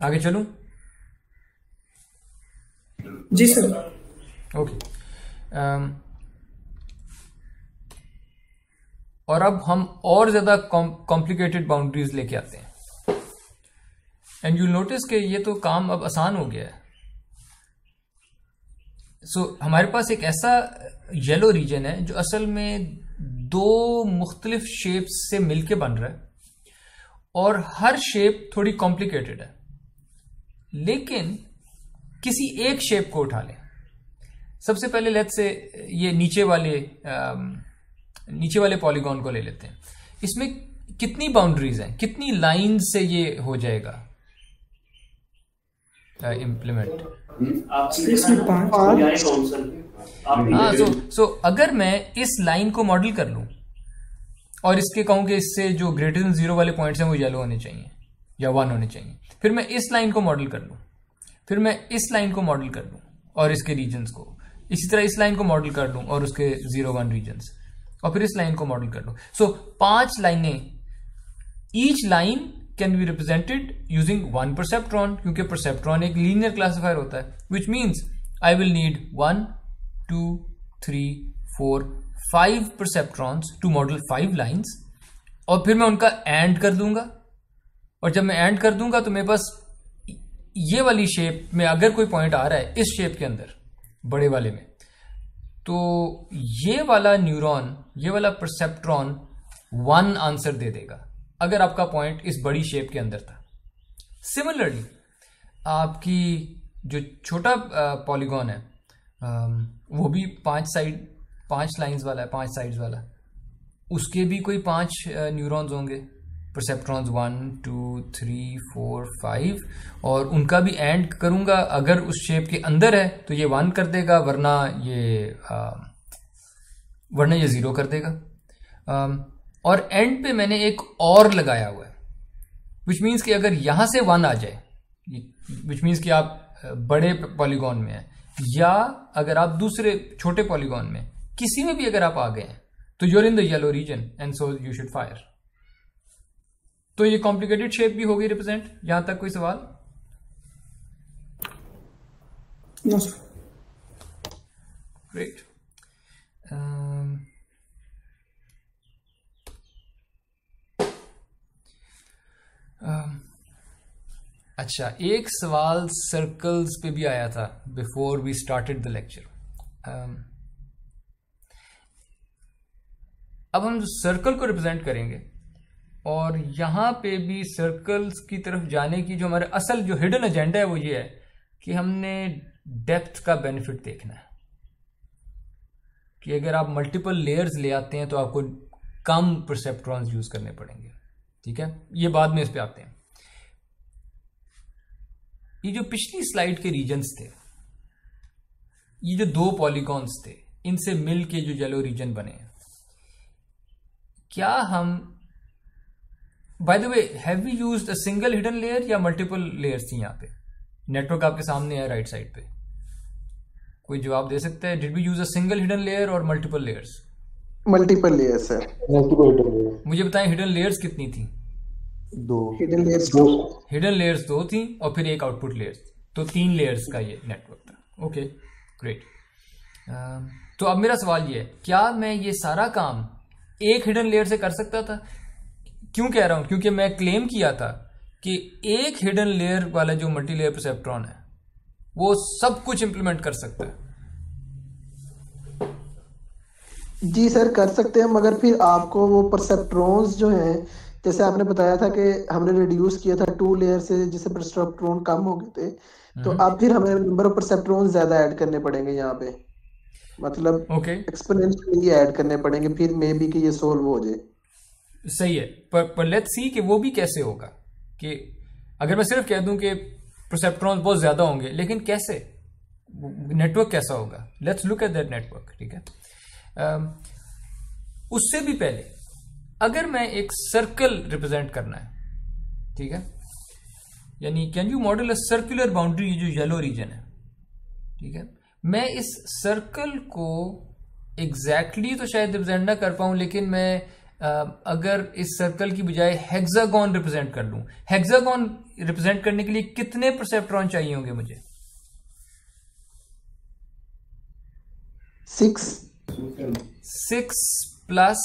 आगे चलूं? जी सर। ओके। और अब हम और ज्यादा कॉम्प्लिकेटेड बाउंड्रीज लेके आते हैं, एंड यू नोटिस कि ये तो काम अब आसान हो गया है। सो हमारे पास एक ऐसा येलो रीजन है जो असल में 2 मुख्तलिफ शेप्स से मिलके बन रहा है, और हर शेप थोड़ी कॉम्प्लिकेटेड है, लेकिन किसी एक शेप को उठा लें। सबसे पहले लेट्स से ये नीचे वाले पॉलीगॉन को ले लेते हैं। इसमें कितनी बाउंड्रीज हैं, कितनी लाइन से ये हो जाएगा इम्प्लीमेंट? हाँ, सो अगर मैं इस लाइन को मॉडल कर लूं और इसके कहूं कि इससे जो ग्रेटर देन 0 वाले पॉइंट्स हैं वो येलो होने चाहिए या 1 होने चाहिए, फिर मैं इस लाइन को मॉडल कर लूं, फिर मैं इस लाइन को मॉडल कर लूं और इसके रीजन्स को, इसी तरह इस लाइन को मॉडल कर लूं और उसके 0-1 रीजन्स, और फिर इस लाइन को मॉडल कर लूं। सो 5 लाइनें, each line can be represented using 1 perceptron, क्योंकि परसेप्ट्रॉन एक लीनियर क्लासिफायर होता है, which means I will need 1, 2, 3, 4, 5 perceptrons to model 5 lines, और फिर मैं उनका एंड कर दूंगा, और जब मैं एंड कर दूंगा तो मेरे पास ये वाली शेप में अगर कोई पॉइंट आ रहा है इस शेप के अंदर, बड़े वाले में, तो ये वाला न्यूरॉन, ये वाला परसेप्ट्रॉन 1 आंसर दे देगा अगर आपका पॉइंट इस बड़ी शेप के अंदर था। सिमिलरली आपकी जो छोटा पॉलीगॉन है वो भी 5 लाइंस वाला है, 5 साइड्स वाला, उसके भी कोई 5 न्यूरॉन्स होंगे, परसेप्ट्रॉन्स 1, 2, 3, 4, 5, और उनका भी एंड करूंगा। अगर उस शेप के अंदर है तो ये 1 कर देगा, वरना ये 0 कर देगा। और एंड पे मैंने एक और लगाया हुआ है, विच मीन्स कि अगर यहां से 1 आ जाए, विच मीन्स कि आप बड़े पॉलीगॉन में हैं, या अगर आप दूसरे छोटे पॉलीगॉन में किसी में भी अगर आप आ गए हैं, तो you're in the yellow region and so you should fire. तो ये कॉम्प्लिकेटेड शेप भी हो गई रिप्रेजेंट। यहां तक कोई सवाल? No sir. ग्रेट। अच्छा, एक सवाल सर्कल्स पे भी आया था before we started the lecture. अब हम सर्कल को रिप्रेजेंट करेंगे और यहाँ पे भी सर्कल्स की तरफ जाने की जो हमारा असल जो हिडन एजेंडा है वो ये है कि हमने डेप्थ का बेनिफिट देखना है कि अगर आप मल्टीपल लेयर्स ले आते हैं तो आपको कम परसेप्ट्रॉन्स यूज करने पड़ेंगे। ठीक है, ये बाद में इस पे आते हैं। ये जो पिछली स्लाइड के रीजन्स थे, ये जो 2 पॉलीगॉन्स थे, इनसे मिल के जो येलो रीजन बने हैं, क्या हम, by the way, have we used a single hidden layer या मल्टीपल लेयर्स थी? यहाँ पे नेटवर्क आपके सामने है राइट साइड पे, कोई जवाब दे सकता है? Did we use a single hidden layer और मल्टीपल लेयर्स? मल्टीपल लेयर्स है। मुझे बताएं हिडन लेयर्स कितनी थी? 2 हिडन लेयर्स। हिडन लेयर्स 2 थी और फिर एक आउटपुट लेयर्स, तो 3 लेयर्स का ये नेटवर्क था। Okay, great. तो अब मेरा सवाल ये है, क्या मैं ये सारा काम एक हिडन लेयर से कर सकता था? क्यों कह रहा हूं? क्योंकि मैं क्लेम किया था कि एक हिडन लेयर वाला जो मल्टी लेयर परसेप्ट्रॉन है वो सब कुछ इंप्लीमेंट कर सकता है। जी सर, कर सकते हैं, मगर फिर आपको वो परसेप्ट्रॉन्स जो हैं, जैसे आपने बताया था कि हमने रिड्यूस किया था 2 लेयर से, जिससे परसेप्ट्रॉन कम हो गए थे, तो अब फिर हमें नंबर ऑफ परसेप्ट्रॉन ज्यादा ऐड करने पड़ेंगे यहाँ पे, मतलब एक्सपोनेंशियली ऐड करने पड़ेंगे, फिर मे बी कि ये सोल्व हो जाए। सही है, पर लेट्स सी कि वो भी कैसे होगा। कि अगर मैं सिर्फ कह दूं कि परसेप्ट्रॉन बहुत ज्यादा होंगे, लेकिन कैसे, नेटवर्क कैसा होगा? Let's look at that network. ठीक है, उससे भी पहले अगर मैं एक सर्कल रिप्रेजेंट करना है, ठीक है, यानी can you model a circular boundary, जो येलो रीजन है, ठीक है, मैं इस सर्कल को एग्जैक्टली तो शायद रिप्रेजेंट ना कर पाऊं, लेकिन मैं अगर इस सर्कल की बजाय हेक्सागोन रिप्रेजेंट कर लूं, हेक्सागोन रिप्रेजेंट करने के लिए कितने परसेप्ट्रॉन चाहिए होंगे मुझे? 6 प्लस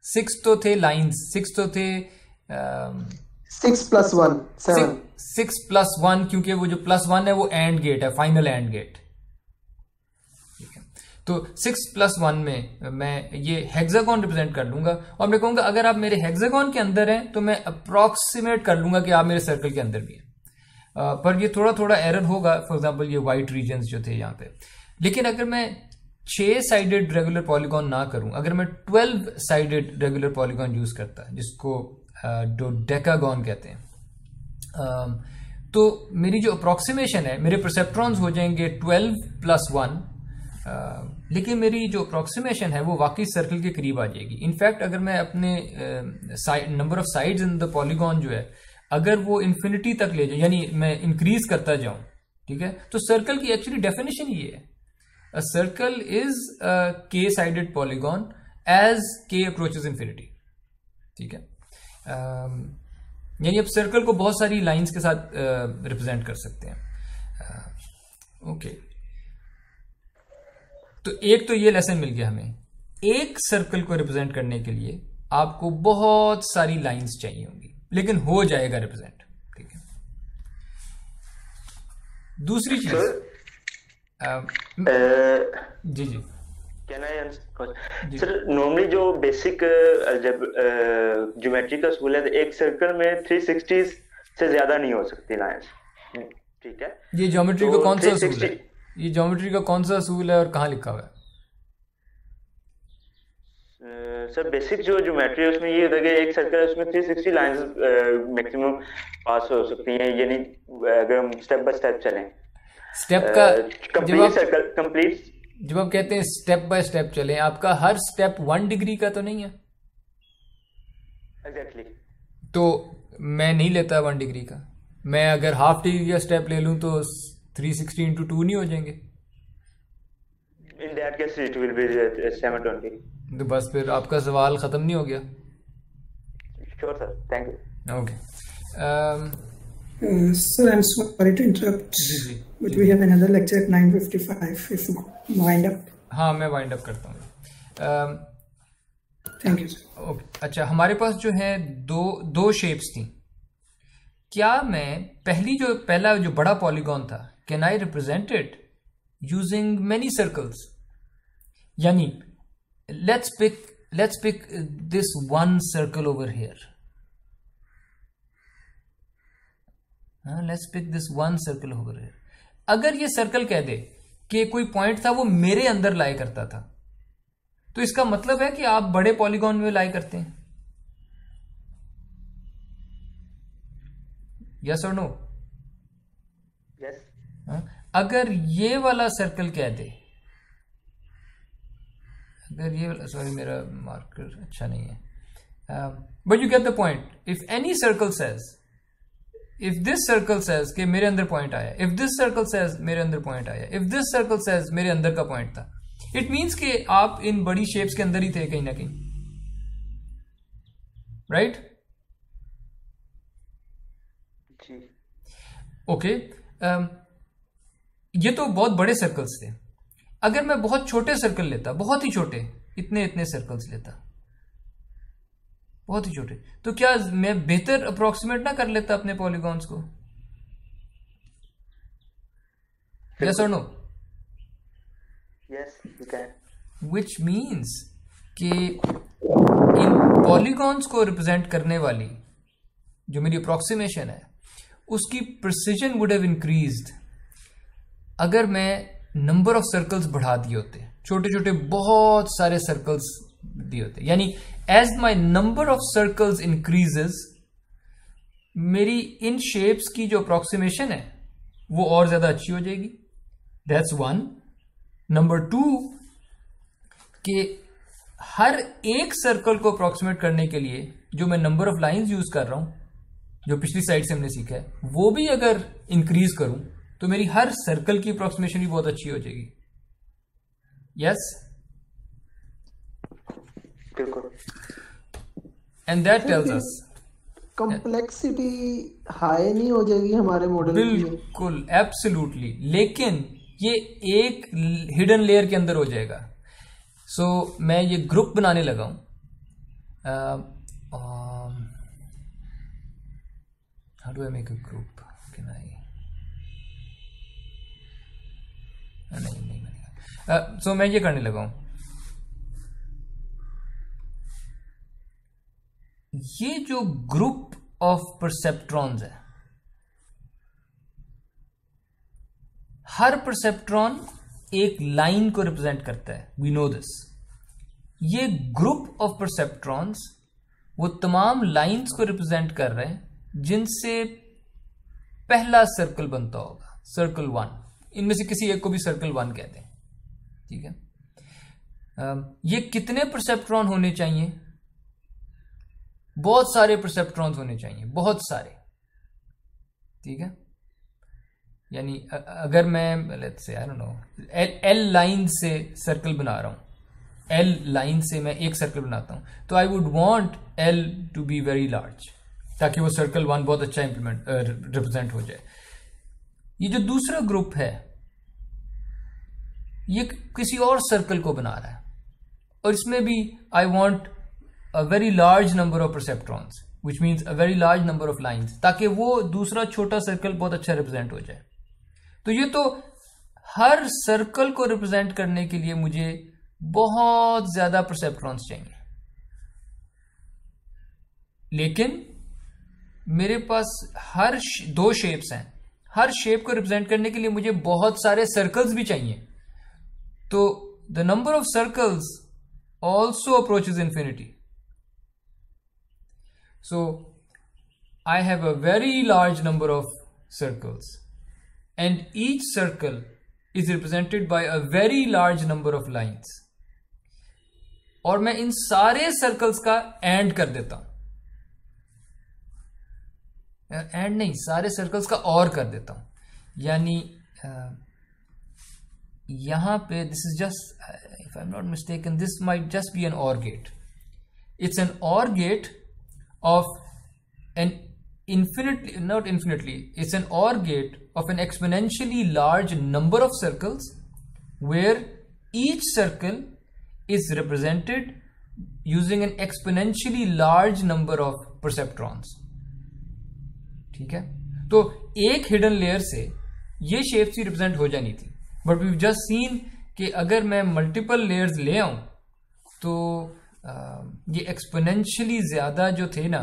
6 तो थे लाइंस, 6 तो थे 6 प्लस 1 7, 6 प्लस 1, क्योंकि वो जो प्लस 1 है वो एंड गेट है, फाइनल एंड गेट। तो 6 प्लस 1 में मैं ये हेक्सागोन रिप्रेजेंट कर लूंगा और मैं कहूंगा अगर आप मेरे हेक्सागोन के अंदर हैं तो मैं अप्रोक्सीमेट कर लूंगा कि आप मेरे सर्कल के अंदर भी हैं। पर ये थोड़ा थोड़ा एरर होगा, फॉर एग्जांपल ये वाइट रीजन्स जो थे यहाँ पे। लेकिन अगर मैं 6 साइडेड रेगुलर पॉलीगॉन ना करूं, अगर मैं 12 साइडेड रेगुलर पॉलीगॉन यूज करता, जिसको डोडेकागॉन कहते हैं, तो मेरी जो अप्रोक्सीमेशन है, मेरे परसेप्ट्रॉन्स हो जाएंगे 12 प्लस 1, लेकिन मेरी जो अप्रोक्सीमेशन है वो वाकई सर्कल के करीब आ जाएगी। इनफैक्ट अगर मैं अपने number of sides in the polygon जो है, अगर वो इन्फिनिटी तक ले जाऊं, यानी मैं इंक्रीज करता जाऊं, ठीक है, तो सर्कल की एक्चुअली डेफिनेशन ये है, a circle is a k sided polygon as k approaches infinity. ठीक है, यानी आप सर्कल को बहुत सारी लाइंस के साथ रिप्रेजेंट कर सकते हैं। ओके, तो एक तो ये लेसन मिल गया हमें, एक सर्कल को रिप्रेजेंट करने के लिए आपको बहुत सारी लाइंस चाहिए होंगी, लेकिन हो जाएगा रिप्रेजेंट। ठीक है, दूसरी चीज, जी जी, can I answer sir? Normally जो बेसिक ज्योमेट्री का असूल है, तो एक सर्कल में 360 से ज्यादा नहीं हो सकती लाइंस। ठीक है, ये ज्योमेट्री का कौन सा असूल है? ये ज्योमेट्री का कौन सा असूल है और कहाँ लिखा हुआ है? सर बेसिक जो ज्योमेट्री है उसमें ये होता है कि एक सर्कल है उसमें 360 लाइंस मैक्सिमम पास हो सकती हैं, यानी अगर हम स्टेप बाय स्टेप चलें। स्टेप का कंप्लीट, जब आप कहते हैं स्टेप बाय स्टेप चलें, आपका हर स्टेप 1 डिग्री का तो नहीं है? एग्जैक्टली। तो मैं नहीं लेता 1 डिग्री का, मैं अगर हाफ डिग्री का स्टेप ले लूं तो 360 into 2 नहीं हो जाएंगे? In that case it will be 720. तो बस फिर आपका सवाल खत्म नहीं हो गया? Sure sir, thank you. Okay. Sir, I'm sorry to interrupt, but we have another lecture at 9:55. If you wind up. हाँ, मैं वाइंड अप करता हूँ। Thank you sir. Okay. अच्छा, हमारे पास जो है दो शेप्स थी, क्या मैं पहला जो बड़ा पॉलीगॉन था, can I represent it using many circles? यानी let's pick this one circle over here. Let's pick this one circle over here. अगर ये सर्कल कह दे कि कोई पॉइंट था वो मेरे अंदर लाई करता था, तो इसका मतलब है कि आप बड़े पॉलीगॉन में लाई करते हैं. यस और नो? यस. अगर ये वाला सर्कल कह दे, अगर ये वाला, सॉरी मेरा मार्कर अच्छा नहीं है, but you get the point. If any circle says, if this circle says कि मेरे अंदर पॉइंट आया, इफ दिस सर्कल सेज मेरे अंदर पॉइंट आया, इफ दिस सर्कल सेज मेरे अंदर का पॉइंट था, इट मीन्स कि आप इन बड़ी शेप्स के अंदर ही थे कहीं ना कहीं, राइट? जी. ओके. ये तो बहुत बड़े सर्कल्स थे. अगर मैं बहुत छोटे सर्कल लेता, बहुत ही छोटे, इतने सर्कल्स लेता, बहुत ही छोटे, तो क्या मैं बेहतर अप्रोक्सीमेट ना कर लेता अपने पॉलीगॉन्स को? यस और no? Yes, you can. Which means कि इन पॉलीगॉन्स को रिप्रेजेंट करने वाली जो मेरी अप्रोक्सीमेशन है, उसकी प्रिसीजन वुड हैव इंक्रीज्ड अगर मैं नंबर ऑफ सर्कल्स बढ़ा दिए होते, छोटे छोटे बहुत सारे सर्कल्स दिए होते. यानी as my number of circles increases, मेरी इन शेप्स की जो अप्रोक्सीमेशन है वो और ज्यादा अच्छी हो जाएगी. That's one. नंबर टू, कि हर एक सर्कल को अप्रोक्सीमेट करने के लिए जो मैं नंबर ऑफ लाइंस यूज कर रहा हूं, जो पिछली साइड से हमने सीखा है, वो भी अगर इंक्रीज करूं तो मेरी हर सर्कल की अप्रोक्सीमेशन भी बहुत अच्छी हो जाएगी. यस? बिल्कुल. And that tells us complexity high नहीं हो जाएगी हमारे मॉडल की? बिल्कुल, एब्सोल्युटली. लेकिन ये एक हिडन लेयर के अंदर हो जाएगा. सो मैं ये ग्रुप बनाने लगा हूं. How do I make a group? Can I? नहीं. सो मैं ये करने लगा हूं. ये जो ग्रुप ऑफ परसेप्ट्रॉन्स है, हर परसेप्ट्रॉन एक लाइन को रिप्रेजेंट करता है. We know this. ये ग्रुप ऑफ परसेप्ट्रॉन्स वो तमाम लाइंस को रिप्रेजेंट कर रहे हैं जिनसे पहला सर्कल बनता होगा, सर्कल 1. इनमें से किसी एक को भी सर्कल 1 कहते हैं. ठीक है. ये कितने परसेप्ट्रॉन होने चाहिए? बहुत सारे परसेप्ट्रॉन्स होने चाहिए, बहुत सारे. ठीक है. यानी अगर मैं let's say I don't know L line से सर्कल बना रहा हूं, एल लाइन से मैं एक सर्कल बनाता हूं, तो I would want L to be very large, ताकि वो सर्कल 1 बहुत अच्छा रिप्रेजेंट हो जाए. ये जो दूसरा ग्रुप है ये किसी और सर्कल को बना रहा है, और इसमें भी I want a very large number of perceptrons, which means a very large number of lines, ताकि वो दूसरा छोटा सर्कल बहुत अच्छा रिप्रेजेंट हो जाए. तो ये तो हर सर्कल को रिप्रेजेंट करने के लिए मुझे बहुत ज्यादा परसेप्ट्रॉन्स चाहिए. लेकिन मेरे पास हर 2 शेप्स हैं, हर शेप को रिप्रेजेंट करने के लिए मुझे बहुत सारे सर्कल्स भी चाहिए. तो the number of circles also approaches infinity. So I have a very large number of circles, and each circle is represented by a very large number of lines. और मैं इन सारे सर्कल्स का एंड कर देता हूं, एंड नहीं, सारे circles का और कर देता हूं. यानी यहां पे this is just, if I am not mistaken, this might just be an OR gate. It's an OR gate of an it's an OR gate of an exponentially large number of circles, where each circle is represented using an exponentially large number of perceptrons. ठीक है, तो एक hidden layer से ये shapes ही represent हो जानी थी, but we just seen कि अगर मैं मल्टीपल लेयर्स ले आऊं तो ये एक्सपोनेंशियली ज्यादा जो थे ना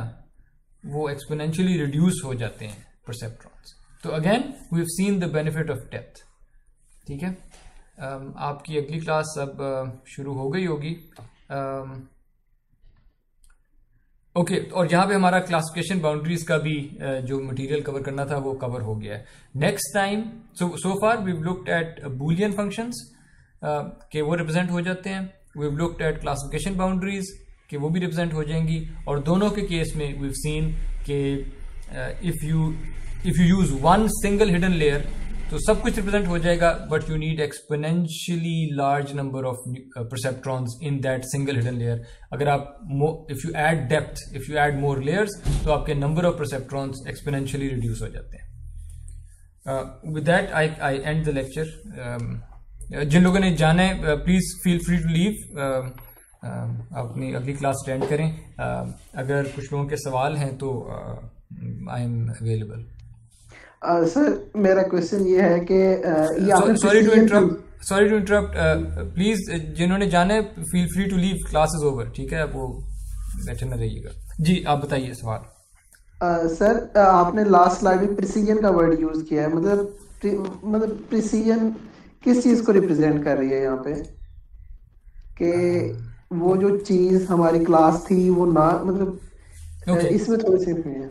वो एक्सपोनेंशियली रिड्यूस हो जाते हैं परसेप्ट्रॉन्स। तो again we have seen the benefit of depth. ठीक है, आपकी अगली क्लास अब शुरू हो गई होगी। ओके, और यहाँ पे हमारा क्लासिफिकेशन बाउंड्रीज का भी जो मटेरियल कवर करना था वो कवर हो गया है। Next time so far we have looked at boolean functions के वो रिप्रेजेंट हो जाते हैं, we have looked at classification boundaries कि वो भी रिप्रेजेंट हो जाएंगी, और दोनों के केस में वी हैव सीन कि if you use one single hidden layer तो सब कुछ रिप्रेजेंट हो जाएगा, but you need exponentially large number of perceptrons in that single hidden layer. अगर आप if you add depth, if you add more layers, तो आपके number of perceptrons exponentially reduce हो जाते हैं। With that I end the lecture. जिन लोगों ने जाना है please feel free to leave, अपनी अगली क्लास अटेंड करें। अगर कुछ लोगों के सवाल हैं तो आई एम अवेलेबल। सर मेरा क्वेश्चन ये है कि सॉरी टू इंटरप्ट, प्लीज जिन्होंने जाना है feel free to leave, class is over. ठीक है, आप वो बैठे न रहिएगा। जी आप बताइए सवाल। सर आपने लास्ट स्लाइड में प्रिसीजन का वर्ड यूज किया है, मतलब प्रिसीजन किस चीज को रिप्रेजेंट कर रही है यहाँ पे, कि वो जो चीज हमारी क्लास थी वो ना, मतलब इसमें थोड़ी सी है।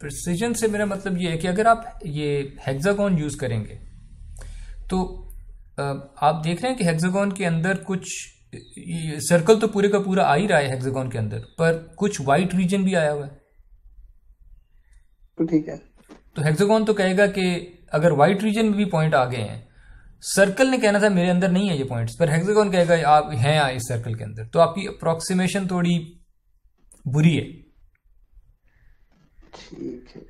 प्रिसीजन से मेरा मतलब ये है कि अगर आप ये हेक्सागोन यूज करेंगे तो आप देख रहे हैं कि हेक्सागोन के अंदर कुछ सर्कल तो पूरे का पूरा आ ही रहा है हेक्सागोन के अंदर, पर कुछ वाइट रीजन भी आया हुआ है। तो ठीक है, तो हेक्सागोन तो कहेगा कि अगर व्हाइट रीजन में भी पॉइंट आ गए हैं, सर्कल ने कहना था मेरे अंदर नहीं है ये पॉइंट्स, पर हेक्सागोन कहेगा आप हैं इस सर्कल के अंदर, तो आपकी अप्रोक्सीमेशन थोड़ी बुरी है। ठीक है,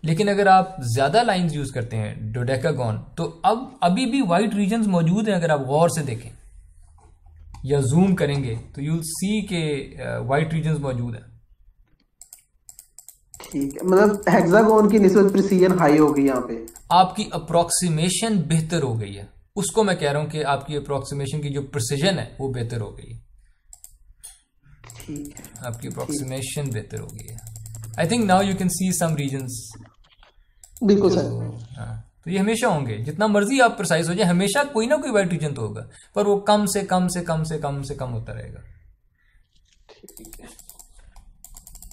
लेकिन अगर आप ज्यादा लाइंस यूज करते हैं डोडेकागोन, तो अब अभी भी व्हाइट रीजन्स मौजूद हैं। अगर आप गौर से देखें या जूम करेंगे तो यू विल सी के व्हाइट रीजन्स मौजूद हैं। ठीक है, मतलब हेक्सागोन की निस्बत प्रिसीजन हाई हो गई यहाँ पे, आपकी अप्रोक्सीमेशन बेहतर हो गई है। उसको मैं कह रहा हूं कि आपकी अप्रोक्सीमेशन की जो प्रिसीजन है वो बेहतर हो गई है। ठीक है, आपकी अप्रोक्सीमेशन बेहतर हो गई है। I think now you can see some regions. बिल्कुल सर। हाँ, तो ये हमेशा होंगे, जितना मर्जी आप प्रिसाइज हो जाए, हमेशा कोई ना कोई वाइट रीजन तो होगा, पर वो कम से कम से कम से कम से कम होता रहेगा। ठीक है,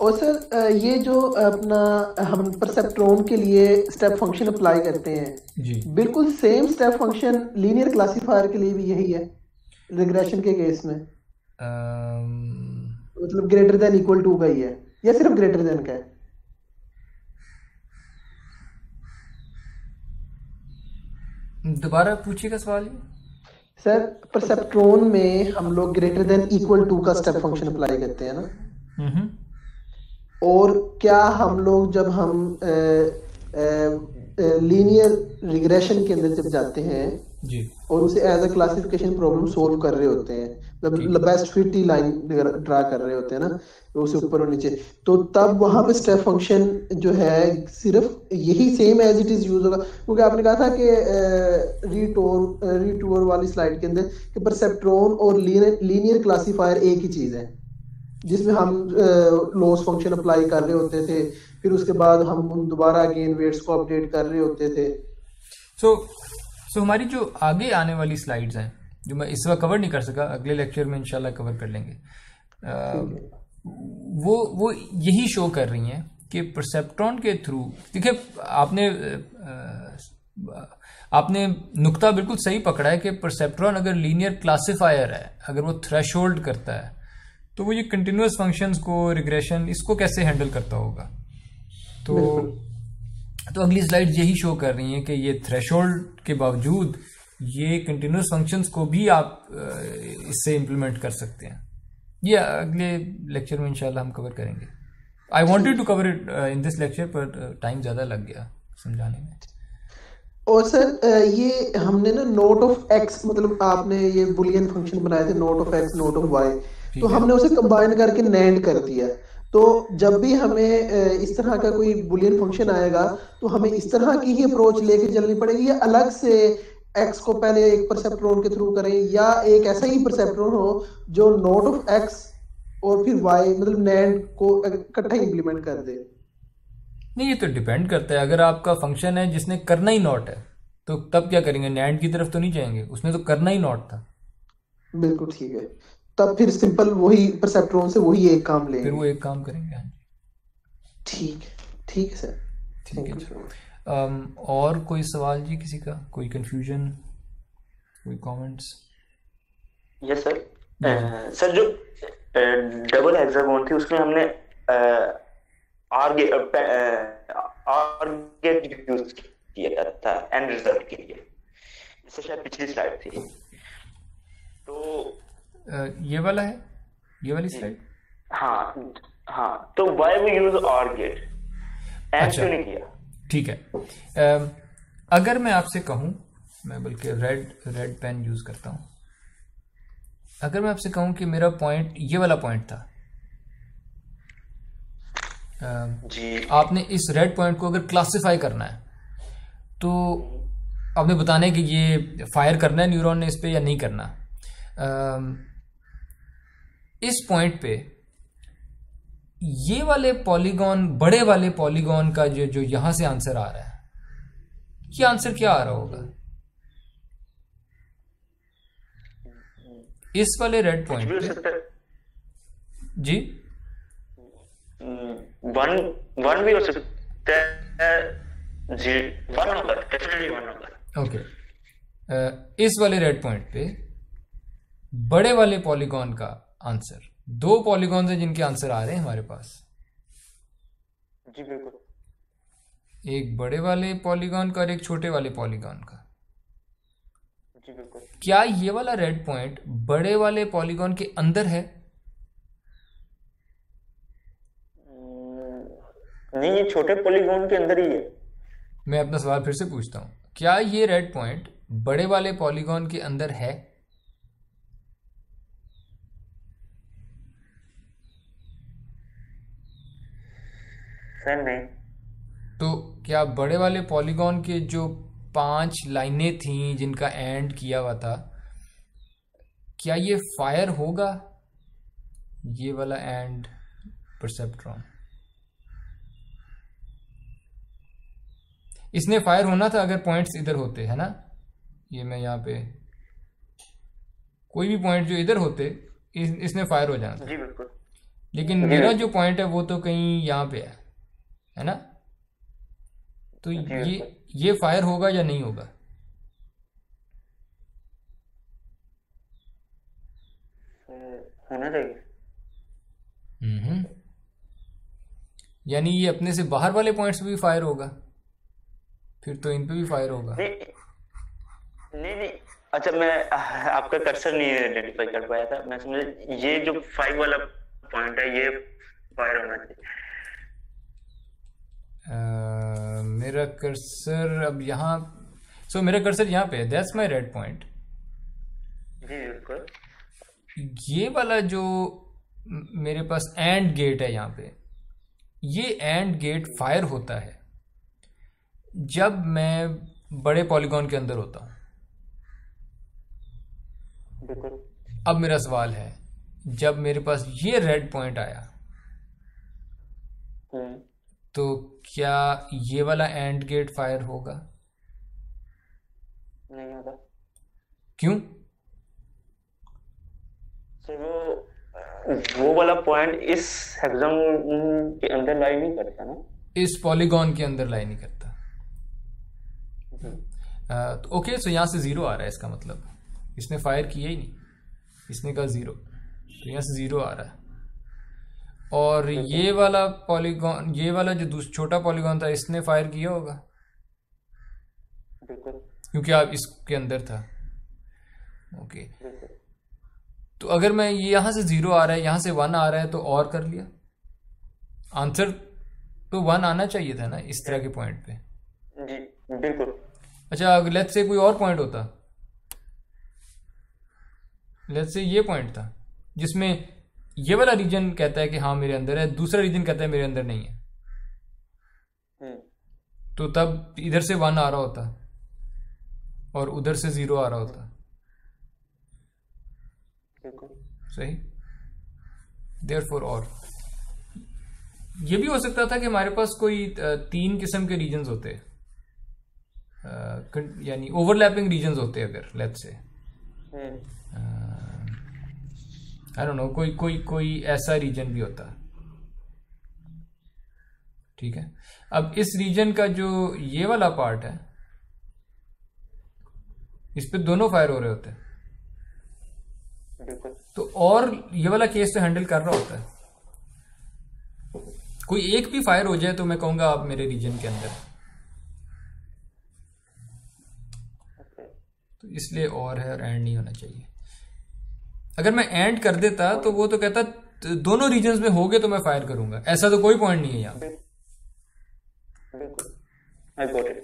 और सर ये जो अपना हम परसेप्ट्रॉन के लिए स्टेप फंक्शन अप्लाई करते हैं जी, बिल्कुल same step function linear classifier के लिए भी यही है रिग्रेशन के केस में, मतलब ग्रेटर देन इक्वल टू का ही है या सिर्फ ग्रेटर देन का है? दोबारा पूछिएगा सवाल। सर परसेप्ट्रॉन में हम लोग ग्रेटर देन इक्वल टू का स्टेप फंक्शन अप्लाई करते हैं ना, और क्या हम लोग जब हम लीनियर रिग्रेशन के अंदर जब जाते हैं जी, और उसे as a classification problem solve कर रहे होते हैं, मतलब बेस्ट फिट ही लाइन ड्रा कर रहे होते हैं ना, तो उसे ऊपर और नीचे, तो तब वहां पे स्टेप फंक्शन जो है सिर्फ यही same as it is use होगा, क्योंकि आपने कहा था कि रीटूर वाली स्लाइड के अंदर कि परसेप्ट्रॉन और लीनियर क्लासीफायर एक ही चीज है, जिसमें हम लॉस फंक्शन अप्लाई कर रहे होते थे, फिर उसके बाद हम दोबारा अगेन वेट्स को अपडेट कर रहे होते थे। सो हमारी जो आगे आने वाली स्लाइड्स हैं, जो मैं इस वक्त कवर नहीं कर सका, अगले लेक्चर में इंशाल्लाह कवर कर लेंगे, वो यही शो कर रही हैं कि परसेप्ट्रॉन के थ्रू, देखिए आपने नुक्ता बिल्कुल सही पकड़ा है कि परसेप्ट्रॉन अगर लीनियर क्लासिफायर है, अगर वो थ्रेशोल्ड करता है, तो वो ये कंटिन्यूअस फंक्शंस को, रिग्रेशन, इसको कैसे हैंडल करता होगा। तो अगली स्लाइड यही शो कर रही हैं कि ये थ्रेशोल्ड के बावजूद ये कंटिन्यूअस फंक्शंस को भी आप इससे इंप्लीमेंट कर सकते हैं। ये अगले लेक्चर में इंशाल्लाह हम कवर करेंगे। I wanted to cover it in this lecture, पर टाइम ज़्यादा लग गया समझाने में। और सर ये हमने ना नोट ऑफ एक्स, मतलब आपने ये बुलियन फंक्शन बनाए थे, not of X not of Y, तो हमने उसे कंबाइन करके नैंड कर दिया, तो जब भी हमें इस तरह का कोई बुलियन फंक्शन आएगा तो हमें इस तरह की ही अप्रोच लेके चलनी पड़ेगी, या अलग से एक्स को पहले एक परसेप्ट्रॉन के थ्रू करें, या एक ऐसा ही परसेप्ट्रॉन हो जो नोट ऑफ एक्स और फिर वाई मतलब नैंड को इकट्ठा इंप्लीमेंट कर दे। नहीं, ये तो डिपेंड करता है। अगर आपका फंक्शन है जिसने करना ही नॉट है तो तब क्या करेंगे? नैंड की तरफ तो नहीं जाएंगे, उसने तो करना ही नॉट था। बिल्कुल ठीक है, तब फिर सिंपल वही परसेप्ट्रॉन से वही एक काम लेंगे, फिर वो एक काम करेंगे। ठीक है सर, ठीक है। और कोई सवाल जी किसी का, कोई कंफ्यूजन, कोई कमेंट्स? Yes sir. सर जो डबल हेक्सागोन थी उसमें हमने आर गेट यूज किया था एंड रिजल्ट के लिए, इससे शायद पिछली स्लाइड थी। तो ये वाला है, ये वाली स्लाइड? हाँ, तो why we use or gate, and क्यों नहीं किया? ठीक है। अगर मैं आपसे कहूं, मैं बल्कि रेड पेन यूज करता हूं, अगर मैं आपसे कहूं कि मेरा पॉइंट ये वाला पॉइंट था, जी आपने इस रेड पॉइंट को अगर क्लासिफाई करना है तो आपने बताना है कि ये फायर करना है न्यूरॉन ने इस पे या नहीं करना। इस पॉइंट पे ये वाले पॉलीगॉन, बड़े वाले पॉलीगॉन का जो यहां से आंसर आ रहा है, ये आंसर क्या आ रहा होगा? इस वाले रेड पॉइंट पे जी वन भी हो सकता है, वन होगा, डेफिनेटली वन होगा। ओके, इस वाले रेड पॉइंट पे बड़े वाले पॉलीगॉन का आंसर, दो पॉलीगॉन है जिनके आंसर आ रहे हैं हमारे पास। जी बिल्कुल, एक बड़े वाले पॉलीगॉन का और एक छोटे वाले पॉलीगॉन का। जी बिल्कुल। क्या ये वाला रेड पॉइंट बड़े वाले पॉलीगॉन के अंदर है? नहीं, ये छोटे पॉलीगॉन के अंदर ही है। मैं अपना सवाल फिर से पूछता हूं, क्या ये रेड पॉइंट बड़े वाले पॉलीगॉन के अंदर है? सर नहीं। तो क्या बड़े वाले पॉलीगॉन के जो 5 लाइनें थी जिनका एंड किया हुआ था, क्या ये फायर होगा? ये वाला एंड परसेप्ट्रॉन, इसने फायर होना था अगर पॉइंट्स इधर होते, है ना? ये मैं यहाँ पे कोई भी पॉइंट जो इधर होते इसने फायर हो जाना था। जी बिल्कुल। लेकिन मेरा जो पॉइंट है वो तो कहीं यहाँ पे है ना? तो ये फायर होगा या नहीं होगा? होना चाहिए। यानी ये अपने से बाहर वाले पॉइंट्स पे भी फायर होगा, फिर तो इन पे भी फायर होगा। नहीं, अच्छा मैं आपका कर्सर नहीं आइडेंटिफाई कर पाया था, मैं समझा ये जो 5 वाला पॉइंट है ये फायर होना चाहिए। मेरा कर्सर अब यहाँ, मेरा कर्सर यहाँ पे है, दैट्स माय रेड पॉइंट। जी बिल्कुल। ये वाला जो मेरे पास एंड गेट है यहाँ पे, ये एंड गेट फायर होता है जब मैं बड़े पॉलीगॉन के अंदर होता हूं। अब मेरा सवाल है, जब मेरे पास ये रेड पॉइंट आया तो क्या ये वाला एंड गेट फायर होगा? नहीं होगा। क्यों? वो वाला पॉइंट इस हेक्सागोन के अंदर लाई नहीं करता ना, इस पॉलीगॉन के अंदर लाई नहीं करता। तो ओके, सो यहां से 0 आ रहा है, इसका मतलब इसने फायर किया ही नहीं, इसने कहा 0, तो यहां से 0 आ रहा है। और ये वाला पॉलीगॉन, ये वाला जो छोटा पॉलीगॉन था, इसने फायर किया होगा क्योंकि आप इसके अंदर था। ओके, तो अगर मैं यहां से 0 आ रहा है, यहां से 1 आ रहा है, तो और कर लिया, आंसर तो 1 आना चाहिए था ना इस तरह के पॉइंट पे। जी बिल्कुल। अच्छा, लेट्स से कोई और पॉइंट होता, लेट्स से ये पॉइंट था जिसमें ये वाला रीजन कहता है कि हाँ मेरे अंदर है, दूसरा रीजन कहता है मेरे अंदर नहीं है, तो तब इधर से 1 आ रहा होता और उधर से 0 आ रहा होता। सही। देयरफॉर और ये भी हो सकता था कि हमारे पास कोई 3 किस्म के रीजन्स होते, यानी ओवरलैपिंग रीजन्स होते अगर let's say I don't know कोई ऐसा रीजन भी होता। ठीक है, अब इस रीजन का जो ये वाला पार्ट है इस पे दोनों फायर हो रहे होते हैं, तो और ये वाला केस तो हैंडल कर रहा होता है। कोई एक भी फायर हो जाए तो मैं कहूंगा आप मेरे रीजन के अंदर, तो इसलिए और है और एंड नहीं होना चाहिए। अगर मैं एंड कर देता तो वो तो कहता दोनों रीजन्स में हो गए तो मैं फायर करूंगा, ऐसा तो कोई पॉइंट नहीं है यहाँ। I got it.